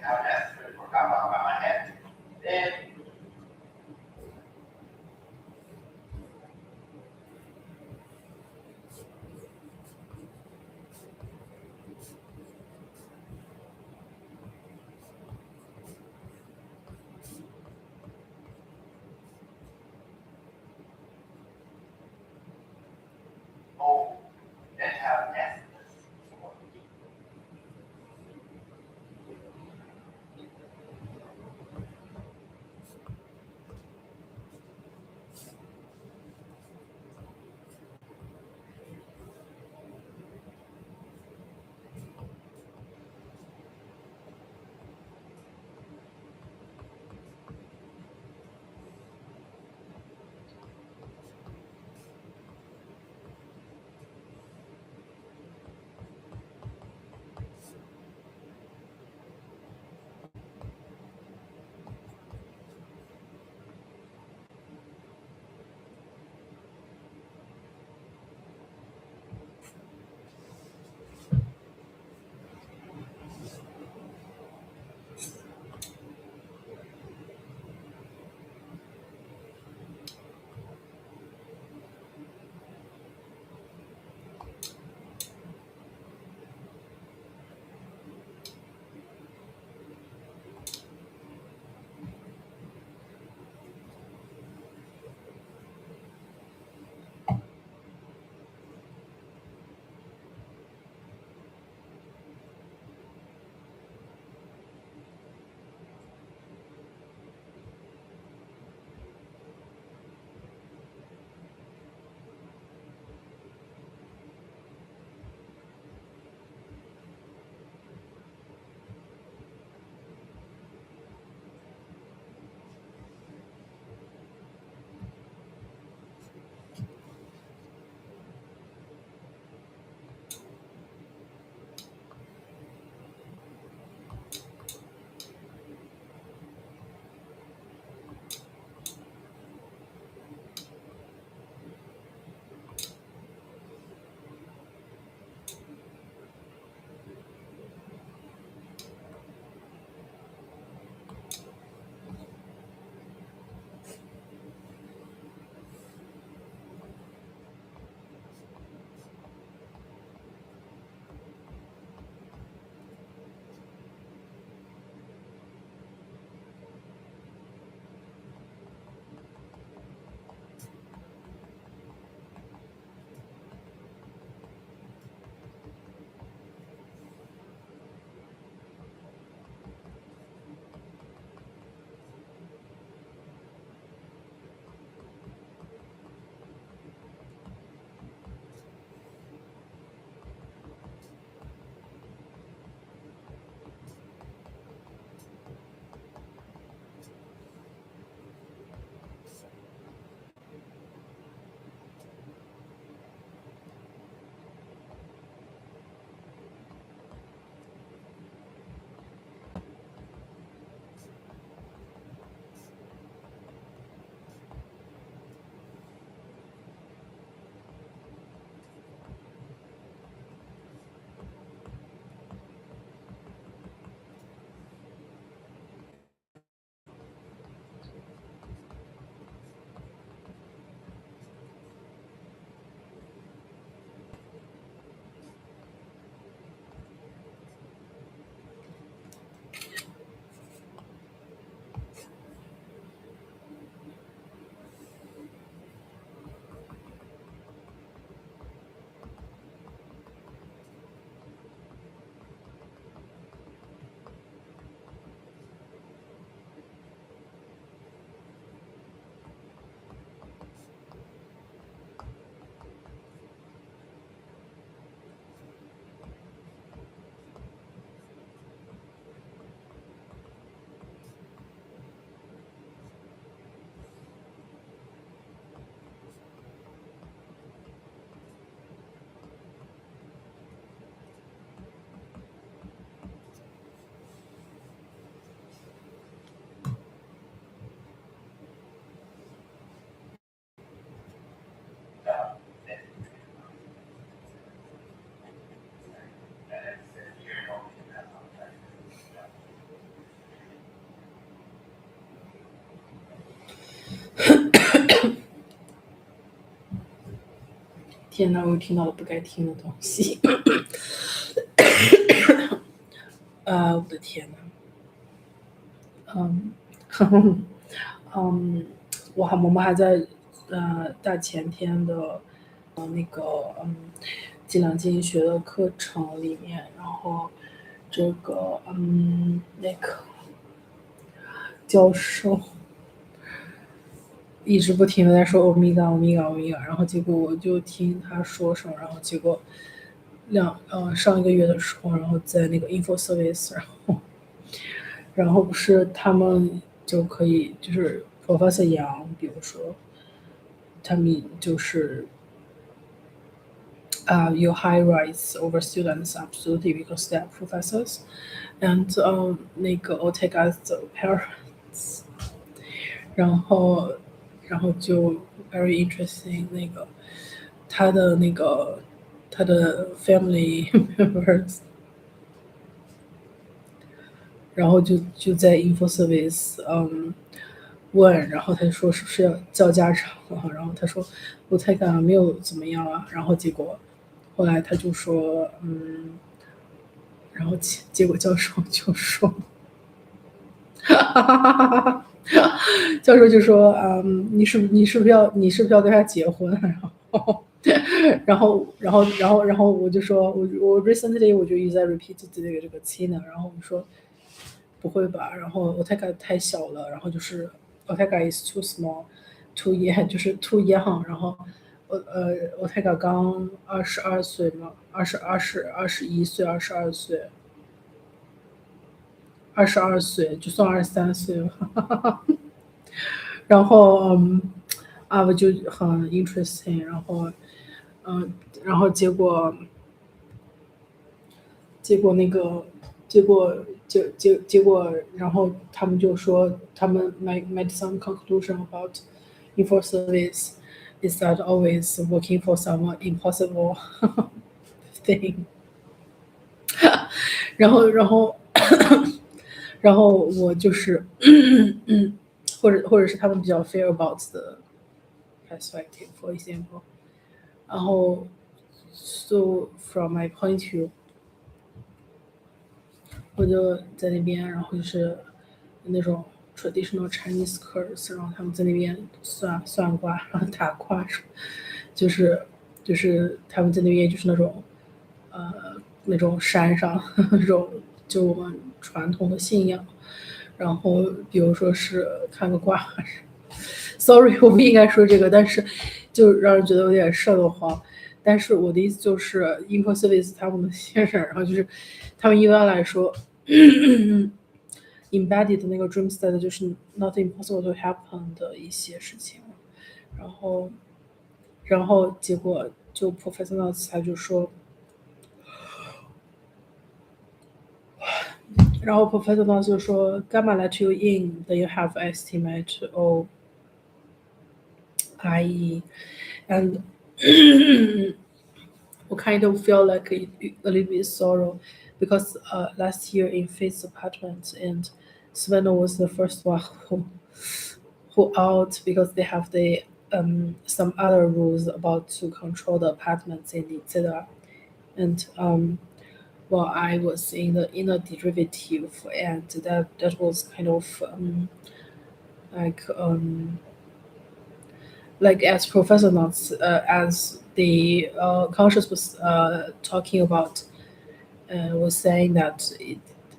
Speaker 2: Now that's good for come out by my head. Then oh, then have S.
Speaker 1: 天哪，我又听到了不该听的东西。我的天哪，我们还在大前天的那个计量经济学的课程里面，然后这个那个教授一直不停的在说欧米伽欧米伽欧米伽，然后结果我就听他说什么，然后结果上一个月的时候，然后在那个 info service，然后不是他们就可以就是 Professor Yang，比如说他们就是有 high rights over students absolutely because they are professors and 那个 Ortega's parents，然后就 very interesting 他的 family members，然后就在 info service 问，然后他就说是不是要叫家长啊？然后他说我太感没有怎么样啊，然后结果后来他就说然后结果教授就说，教授就说你是不是要跟他结婚？然后我就说我 recently 我就一直在 repeat 这个期呢，然后我说不会吧，然后 Otega 太小了，然后就是 Otega is too small too young，就是 too young，然后Otega 刚22岁嘛，21岁22岁就算23岁了，然后我就很 interesting，然后结果那个结果，然后他们就说他们 made some conclusion about info service is that always working for some impossible thing，然后我就是或者是他们比较 fair about the perspective for example，然后 so from my point of view。我就在那边，然后就是那种 traditional Chinese curse，然后他们在那边算卦，然后打卦什么，就是他们在那边就是那种山上那种就我们传统的信仰，然后比如说是看个卦，sorry 我不应该说这个，但是就让人觉得有点瘆得慌。但是我的意思就是 info service 他们的先生，然后就是他们一般来说embedded 的那个 dream state 就是 not impossible to happen 的一些事情，然后结果就 Professor Nuts 他就说，然后 Professor Nuts 就说 Gamma let you in, then you have estimate or IE, and 我 kind of feel like a little bit sorrow because last year in Faith's apartment and Sven was the first one who out because they have the some other rules about to control the apartments and etc. And well, I was in the derivative, and that was kind of like like as Professor Knox, as the conscious was talking about, was saying that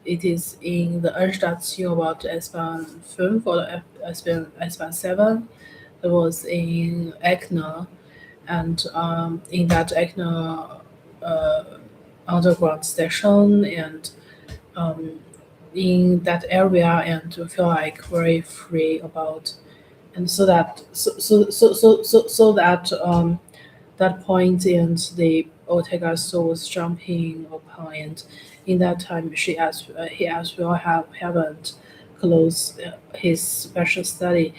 Speaker 1: it is in the Endstation about S-Bahn 5 or the S-Bahn 7. It was in Ekna, and in that Ekna underground station, and in that area, and to feel like very free about, and so that that point and the Ortega soul was jumping upon, and in that time he as well haven't closed his special study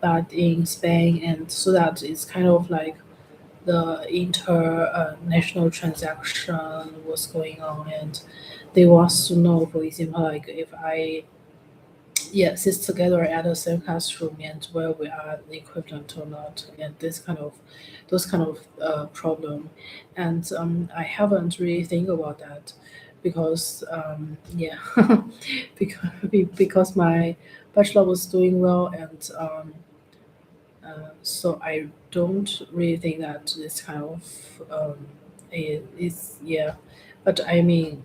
Speaker 1: but in Spain, and so that it's kind of like the international transaction was going on, and they want to know, for example, like if I yeah sits together at the same classroom and where we are the equivalent or not, and this kind of those kind of problem. And I haven't really think about that because yeah because my bachelor was doing well, and so I don't really think that this kind of is yeah. But I mean,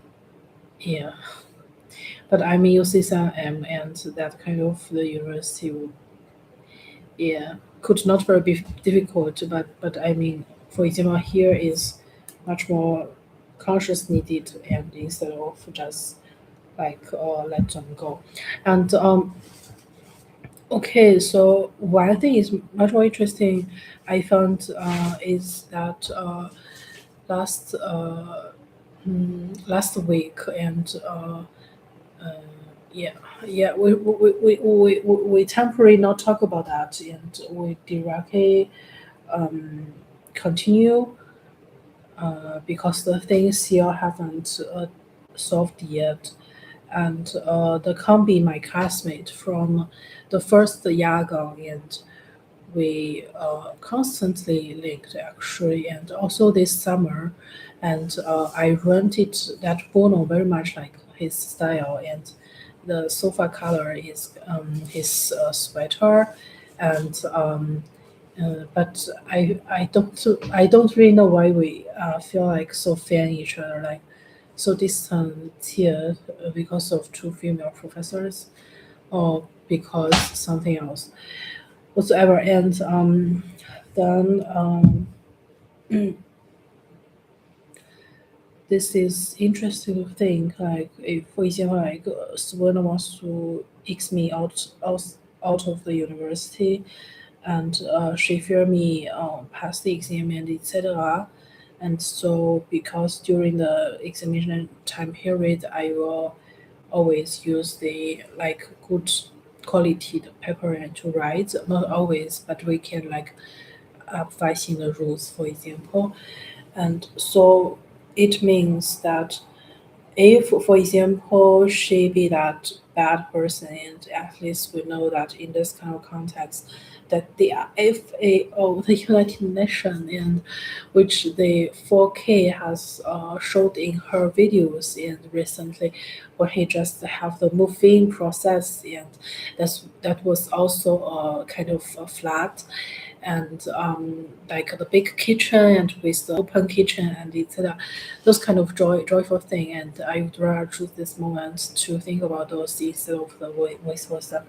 Speaker 1: yeah, but I'm in UCSM, and that kind of the university yeah could not very be difficult, but I mean, for example, here is much more conscious needed, and instead of just like let them go. And okay, so one thing is much more interesting I found is that last last week, and yeah, yeah, we temporarily not talk about that, and we directly um, continue because the things still haven't solved yet. And the Kambi, my classmate from the first Yagang, and we constantly linked actually, and also this summer, and I rented that Bono very much like his style, and the sofa color is his sweater, and but I don't really know why we feel like so fan each other, like so distant here because of two female professors, or because something else whatsoever. And then this is interesting thing, like if for example like someone wants to X me out of the university, and she fear me pass the exam and etc. And so because during the examination time period I will always use the like good quality paper and to write, not always, but we can like advising the rules, for example. And so it means that if, for example, she be that bad person, and at least we know that in this kind of context, that the FAO, the United Nations, and which the 4K has showed in her videos and recently, where he just have the moving process, and that was also kind of flat, and like the big kitchen and with the open kitchen and etc. Those kind of joyful thing, and I would rather choose this moment to think about those instead of the vice versa.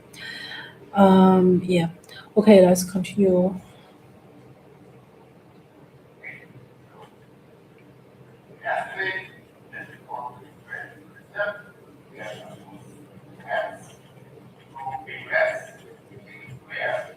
Speaker 1: Yeah. Okay, let's continue.
Speaker 2: Catholic and Republican Christian, and U.S. where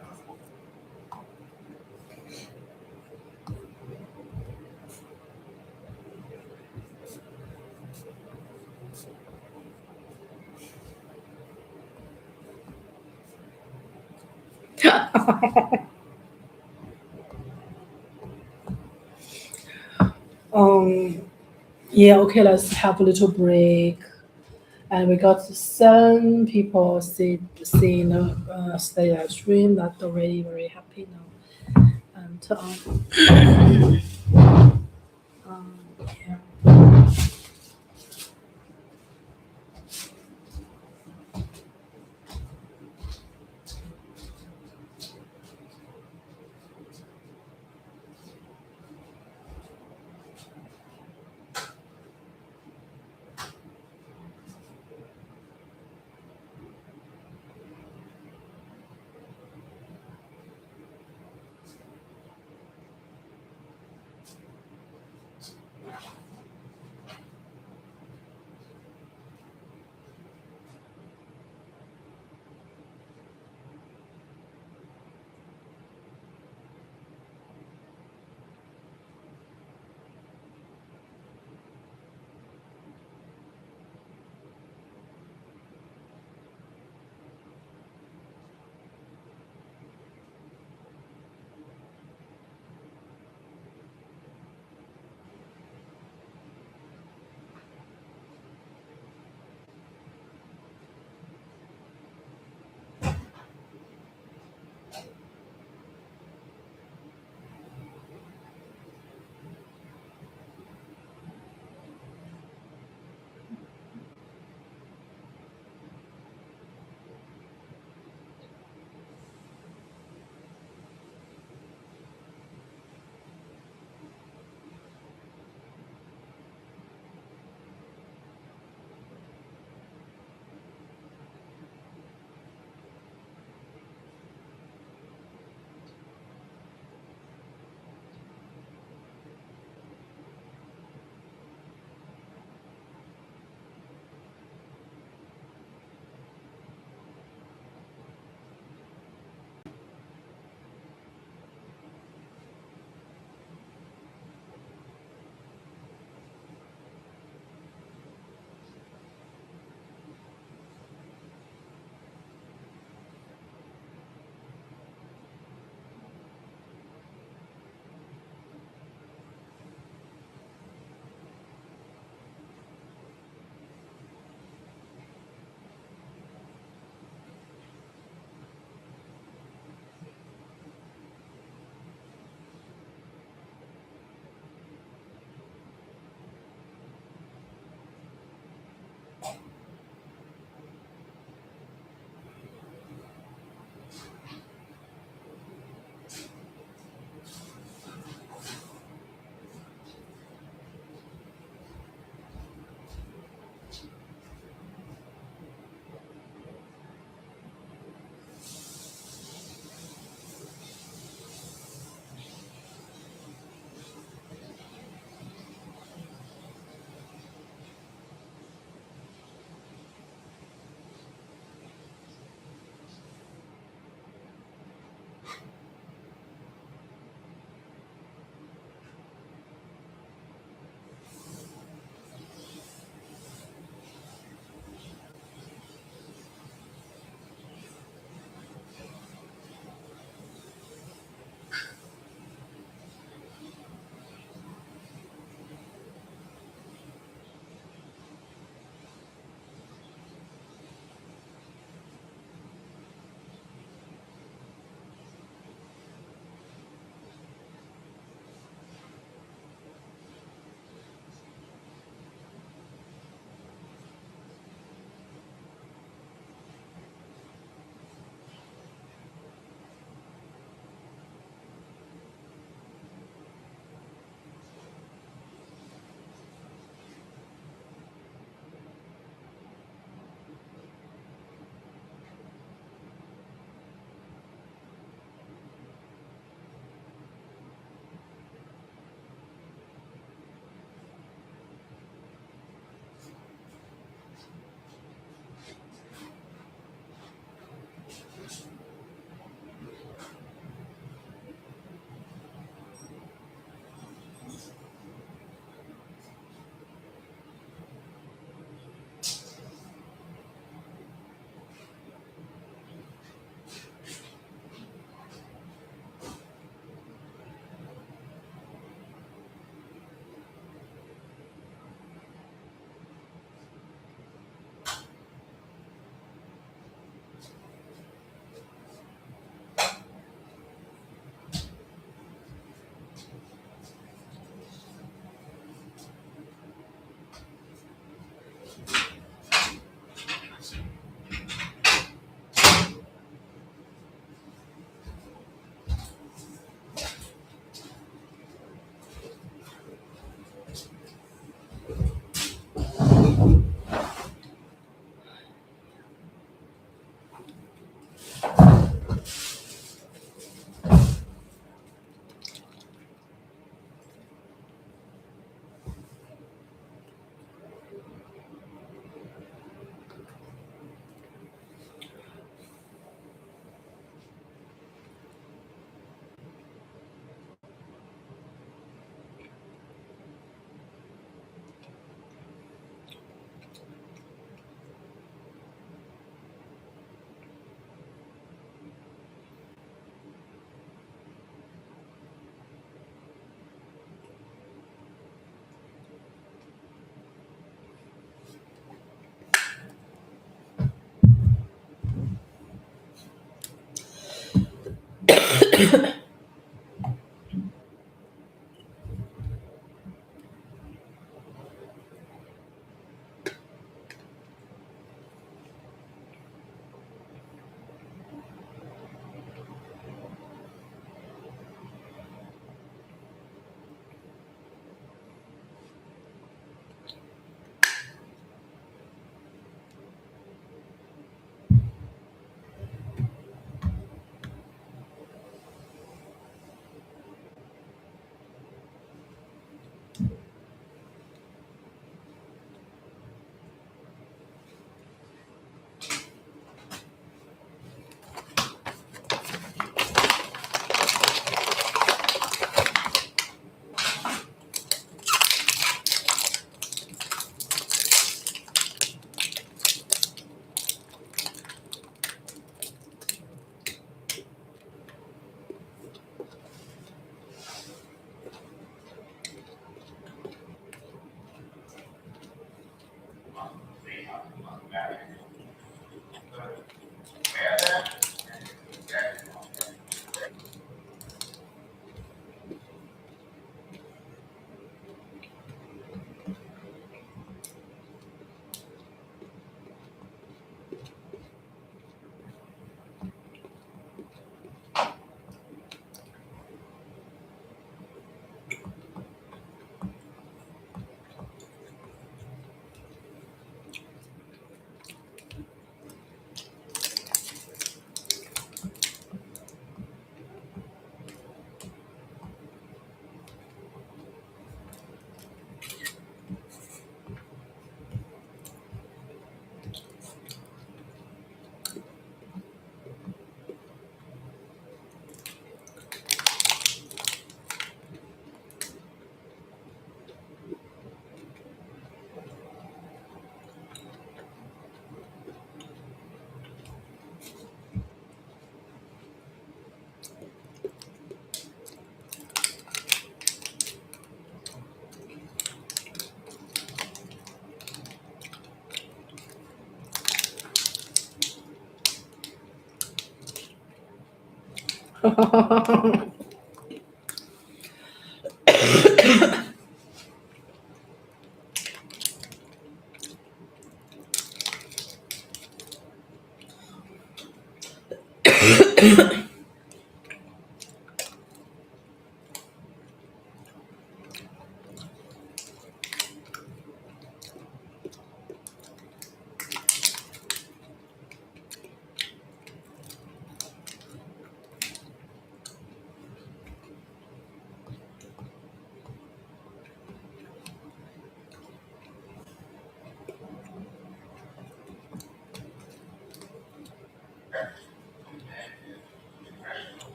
Speaker 1: um. Yeah. Okay, let's have a little break. And we got some people seeing stay live stream. That's already very happy now. And yeah.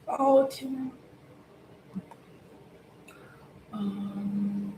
Speaker 1: 哦天呐，嗯，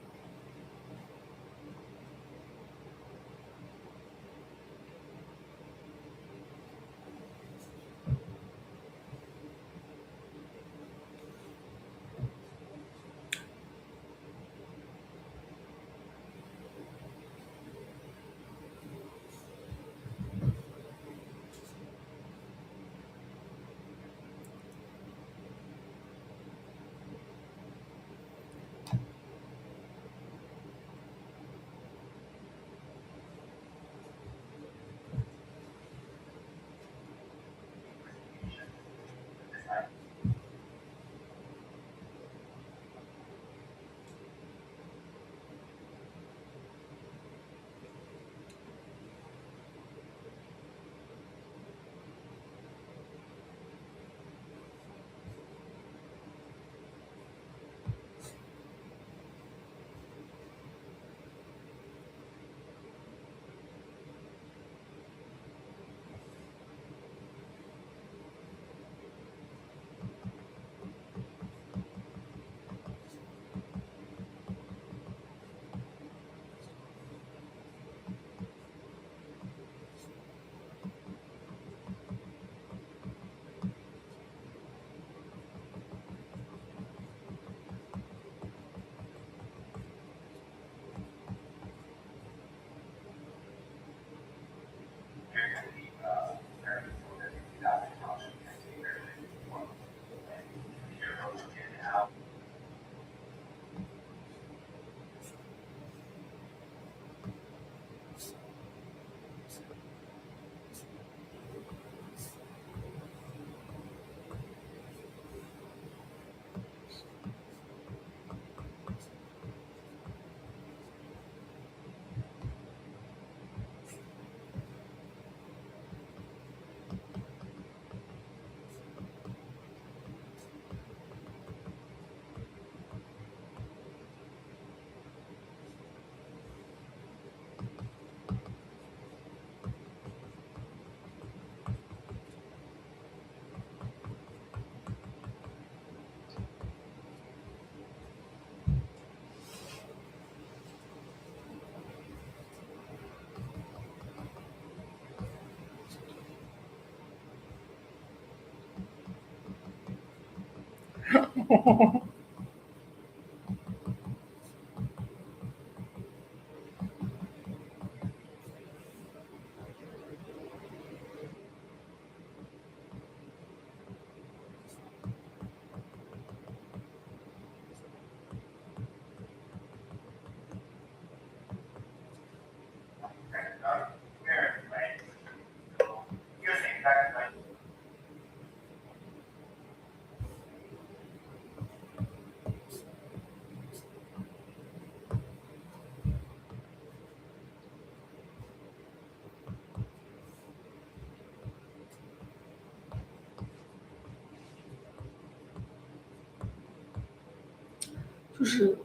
Speaker 1: 就是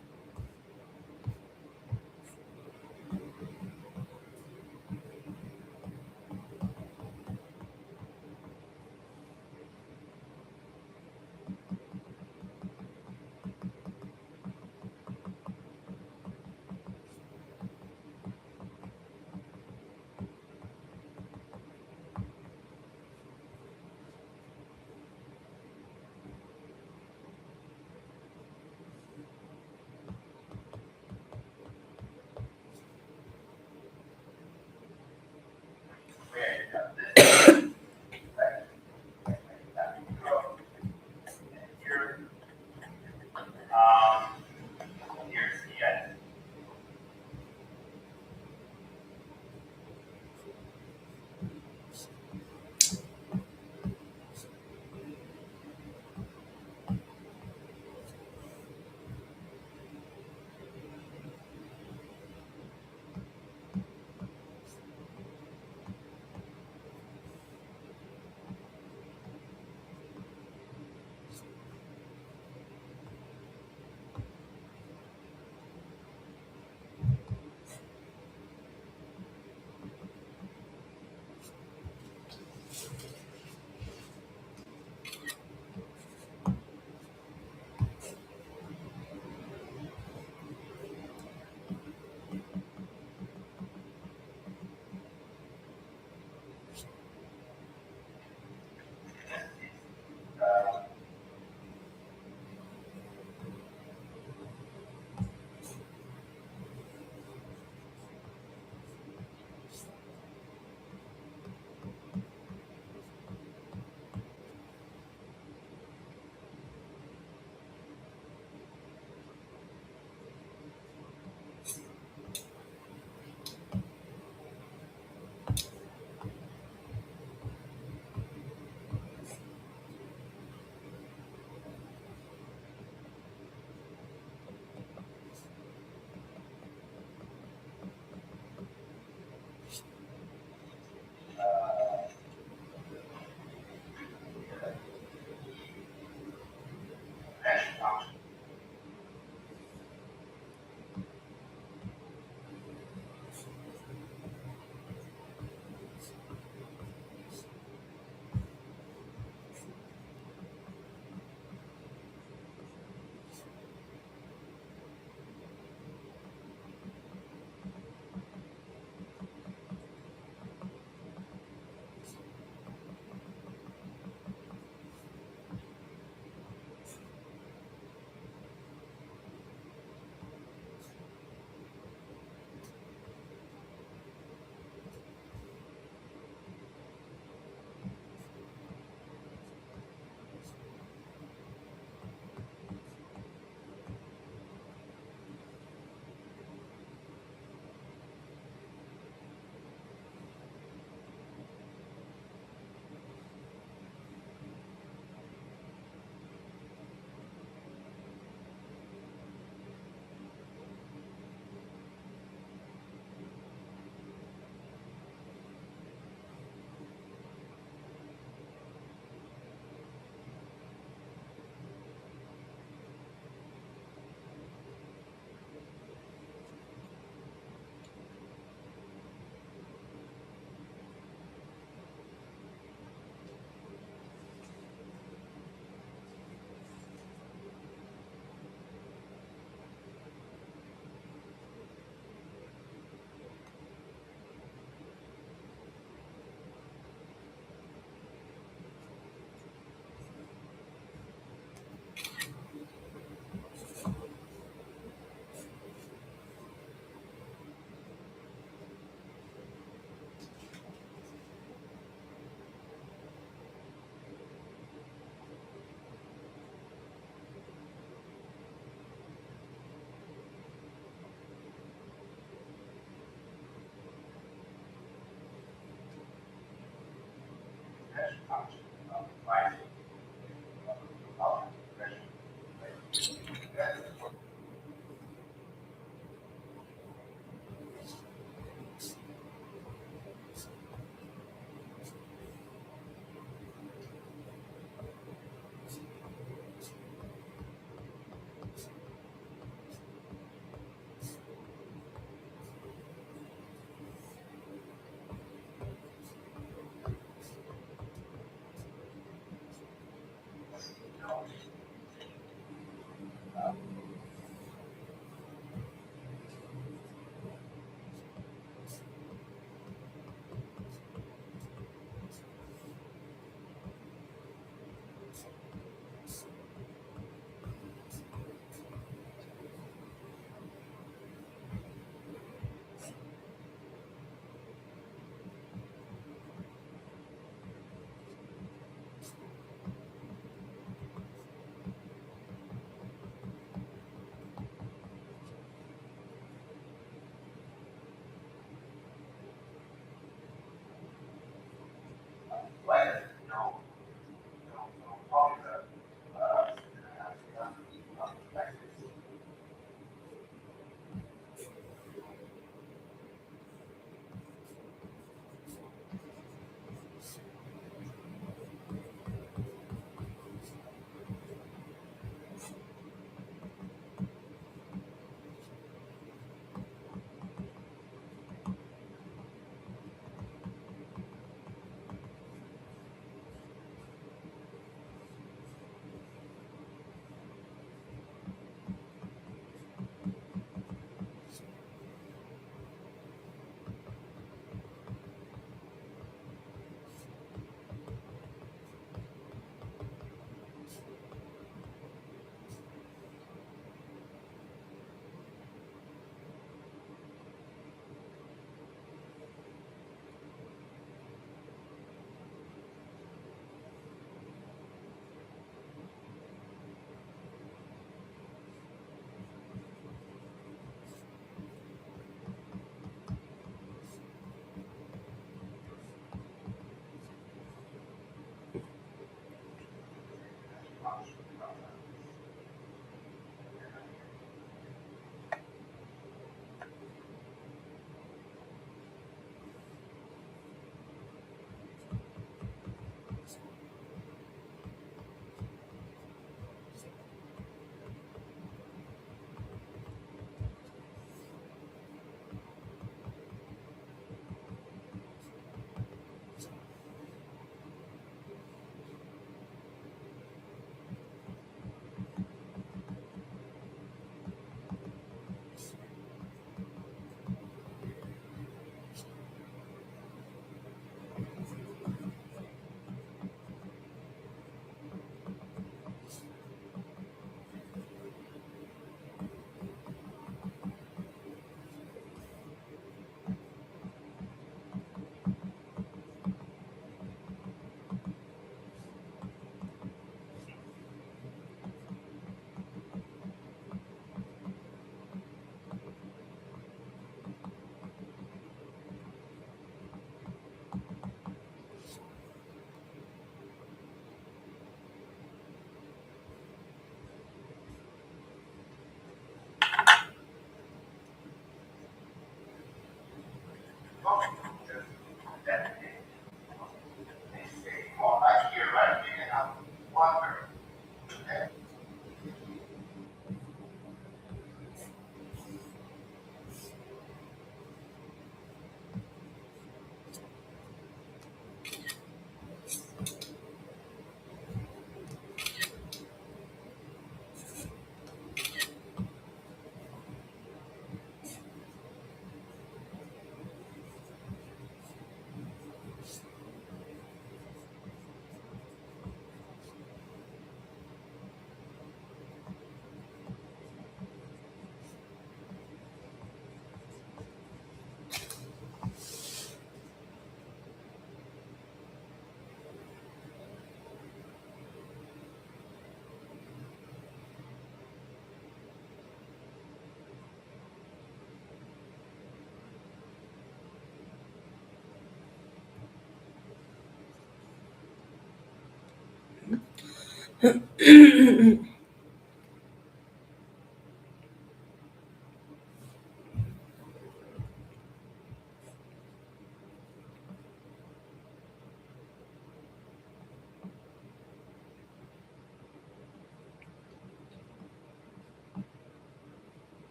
Speaker 2: They say, oh, back here, right? You can have water.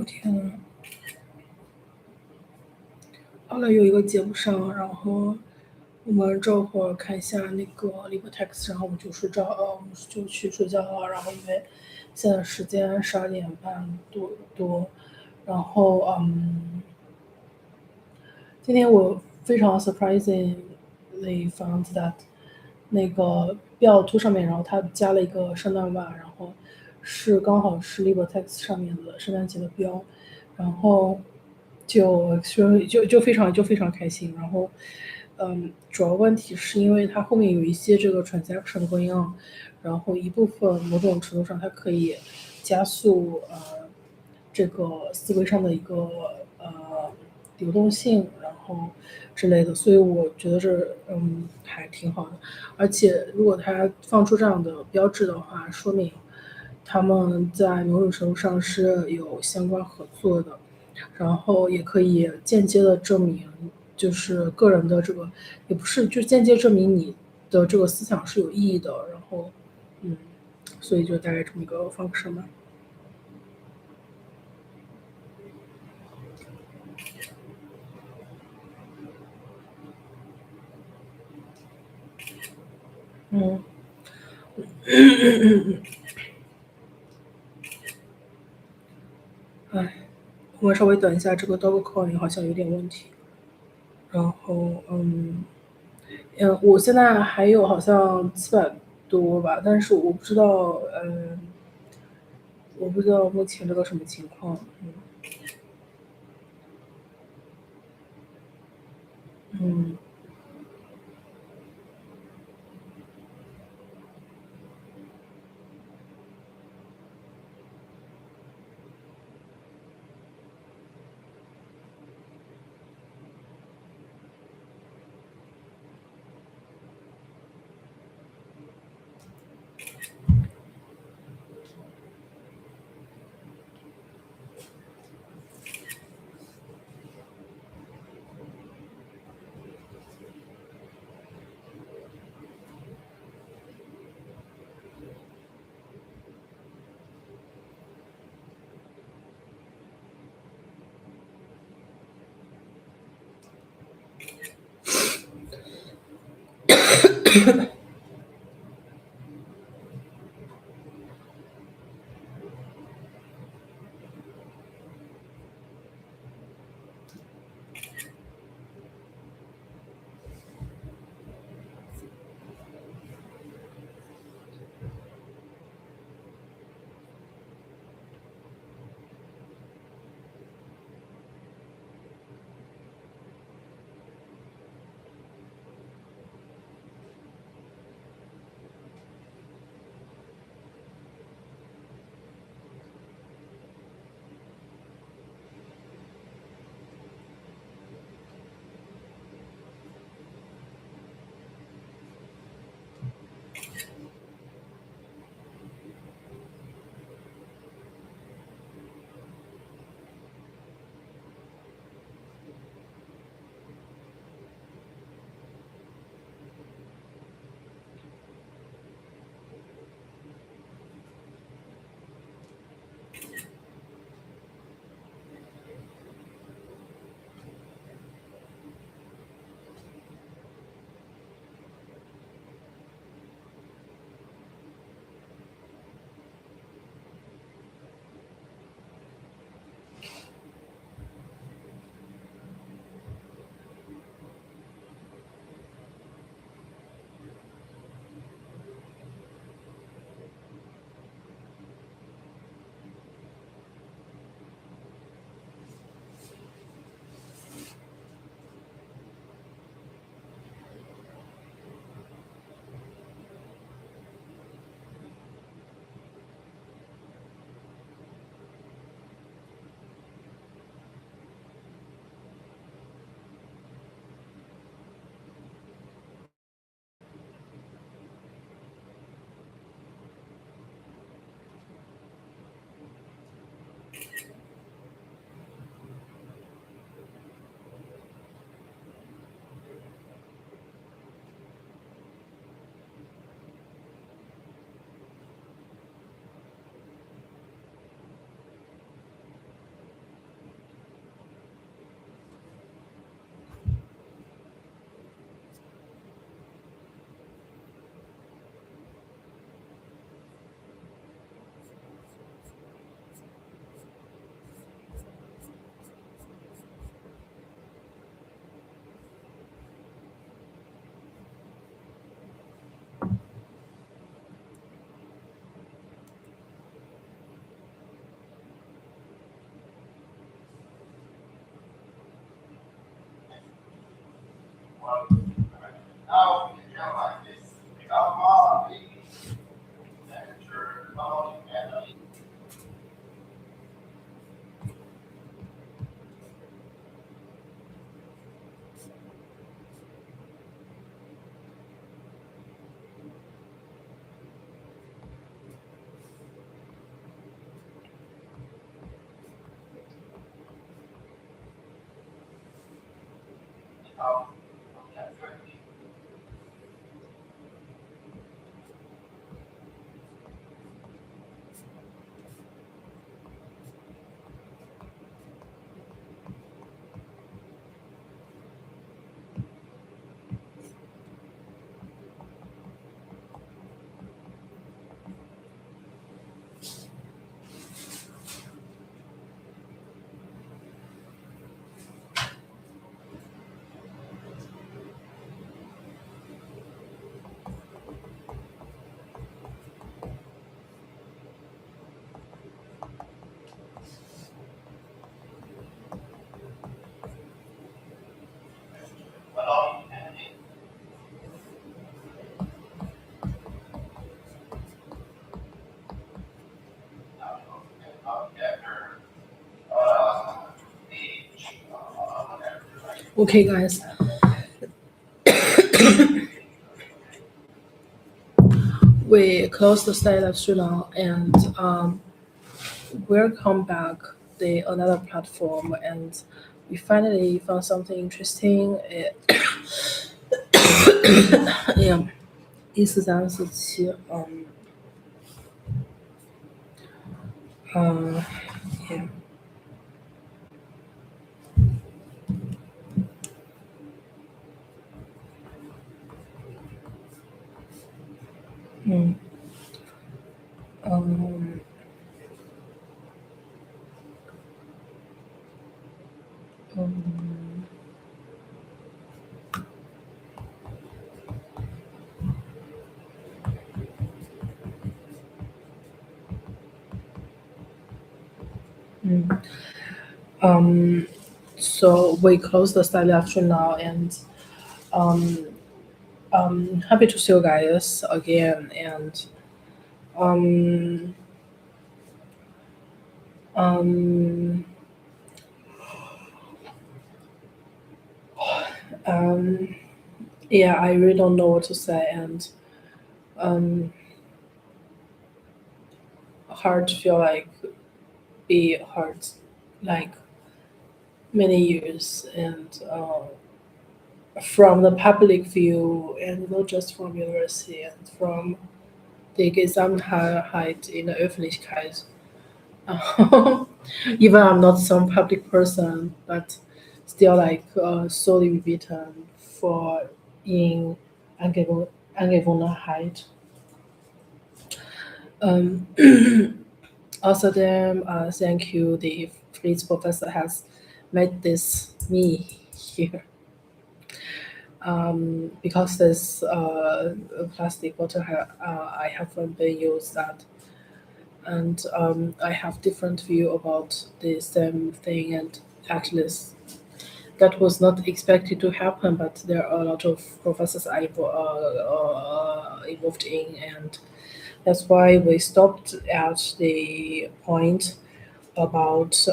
Speaker 1: 天呐，后来有一个接不上，然后我们这会儿看一下那个 LibreText，然后我们就睡觉，我们就去睡觉了。然后因为现在时间12点半多，然后今天我非常 surprisingly found that 那个标图上面，然后它加了一个圣诞袜，然后刚好是 LibreText 上面的圣诞节的标，然后就非常开心，然后主要问题是因为它后面有一些这个 transaction 的 going on，然后一部分某种程度上它可以加速这个思维上的一个流动性，然后之类的，所以我觉得这还挺好的。而且如果它放出这样的标志的话，说明他们在某种程度上是有相关合作的，然后也可以间接的证明，就是个人的这个也不是，就间接证明你的这个思想是有意义的，然后嗯，所以就大概这么一个方式嘛。嗯，哎，我稍微等一下，这个 Dogecoin 好像有点问题。然后我现在还有好像700多吧，但是我不知道目前这个什么情况。嗯
Speaker 2: Now we can like this. Come on, temperature, and um,
Speaker 1: Okay, guys, we close the site live stream now, and we'll come back the another platform, and we finally found something interesting. Yeah, 14347，yeah，嗯嗯嗯嗯So we close the site live stream now, and um happy to see you guys again, and um um um yeah, I really don't know what to say, and um hard to feel like be hard like many years, and from the public view, and not just from university, and from die Gesamtheit in der Öffentlichkeit. Even I'm not some public person, but still like solely written for in Angewohnheit. Um, Außerdem, thank you, the Fritz professor has made this me here. Because this plastic bottle I haven't been used that, and I have different view about the same thing, and actually that was not expected to happen, but there are a lot of professors involved in, and that's why we stopped at the point about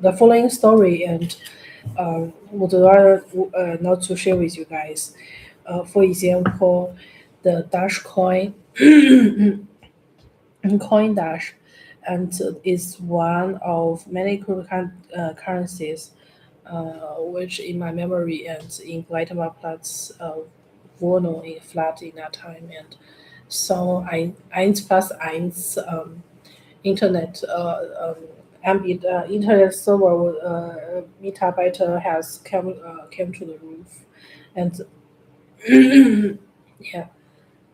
Speaker 1: the following story, and would rather not to share with you guys. For example, the Dash coin, coin Dash, and is one of many currencies which in my memory and in Gleitema Wohnung in flat in that time, and so eins plus eins Internet Internet server Mitarbeiter has came to the roof, and yeah,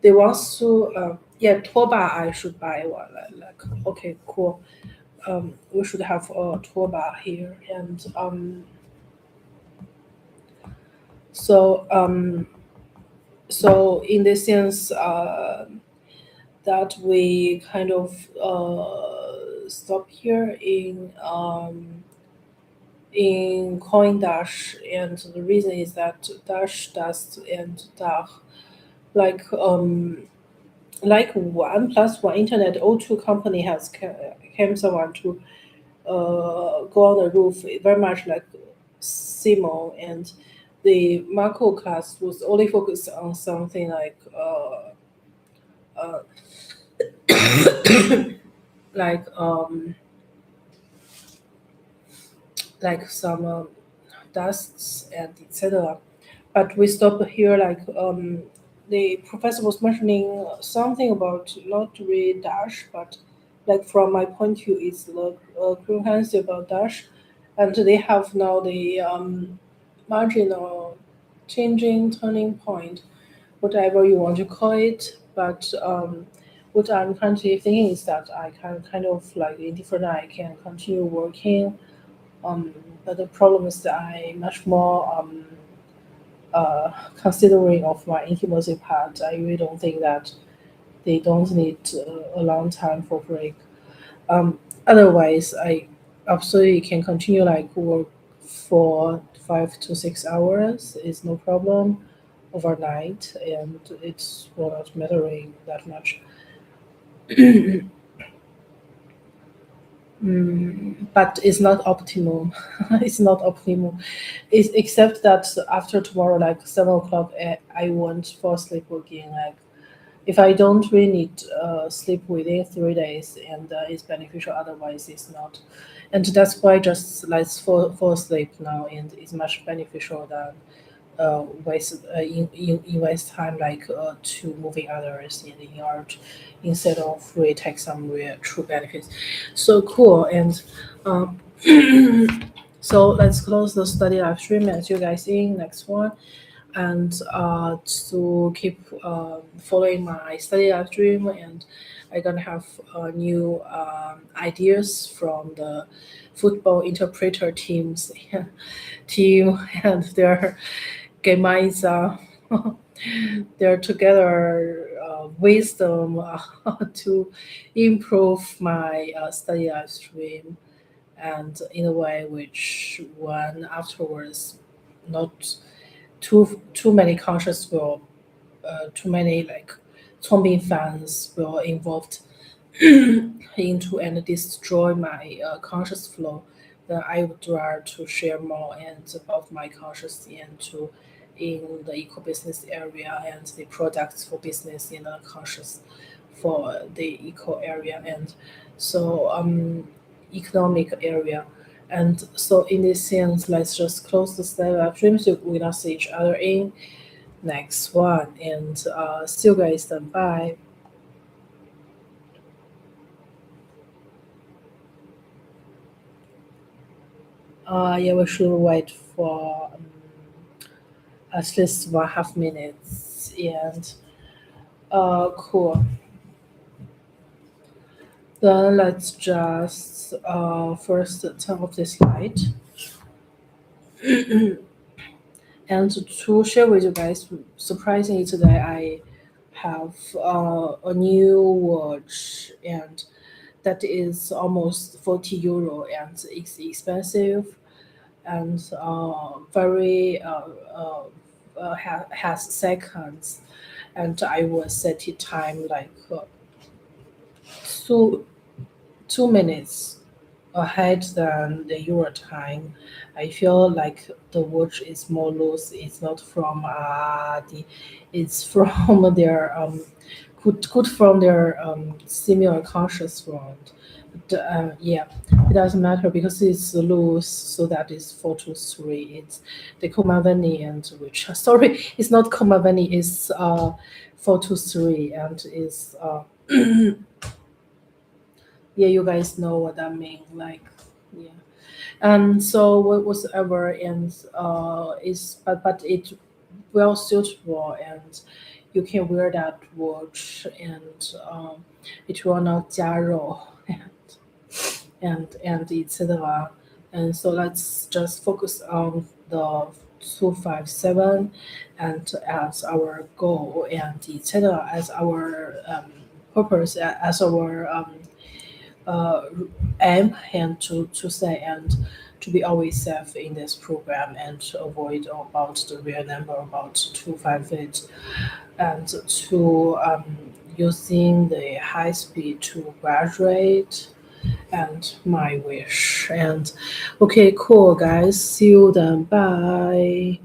Speaker 1: they want to yeah, Toba I should buy one, like okay, cool, we should have a Toba here, and so so in this sense that we kind of stop here in in coin Dash, and the reason is that Dash, Dust, and Dach, like like one plus one internet O2 company has came someone to go on the roof, very much like Simon, and the Marco class was only focused on something uh, like like some dusts and etc. But we stopped here. Like the professor was mentioning something about not really Dash, but like from my point of view, it's the comprehensive about Dash, and they have now the marginal changing turning point, whatever you want to call it. But what I'm currently thinking is that I can kind of like indifferent. I can continue working, um, but the problem is that I much more considering of my intimacy part. I really don't think that they don't need a long time for break. Otherwise, I absolutely can continue like work for 5 to 6 hours. It's no problem overnight, and it's not mattering that much. But it's not optimal. It's not optimal. It's, except that after tomorrow, like 7 o'clock, I won't fall asleep again. Like if I don't really need sleep within 3 days, and it's beneficial. Otherwise, it's not. And that's why just let's fall asleep now, and it's much beneficial than invest time like to moving others in art instead of really take some real true benefits. So cool. And um, so let's close the study live stream as you guys in next one, and to keep following my study live stream, and I'm gonna have new ideas from the football interpreter teams team and their Gemeiza, their together wisdom to improve my study live stream, and in a way which one afterwards not too many conscious will too many like zombie fans will involved into and destroy my conscious flow, then I would rather to share more and about my conscious into in the eco business area and the products for business in the conscious for the eco area, and so economic area. And so in this sense, let's just close the live stream so we not see each other in next one, and see you guys then. Bye. Yeah, we should wait for at least 1/2 minutes. And cool. Then let's just first turn off this light. And to share with you guys, surprisingly today I have a new watch, and that is almost 40 euro, and it's expensive, and very has seconds, and I will set it time like two 2 minutes ahead than the Euro time. I feel like the watch is more loose. It's not from it's from their good from their similar conscious world. But, yeah, it doesn't matter because it's loose, so that is 423. It's the Komaveni, and which sorry, it's not Komaveni, it's 423, and is yeah, you guys know what I mean. Like, yeah. And so whatever, and is but it well suitable, and you can wear that watch, and it will not 加肉, and etc. And so let's just focus on the 257 and as our goal, and etc. as our purpose, as our uh, aim, and to say, and to be always safe in this program and to avoid about the real number about 258 and to using the high speed to graduate and my wish. And okay, cool guys, see you then, bye.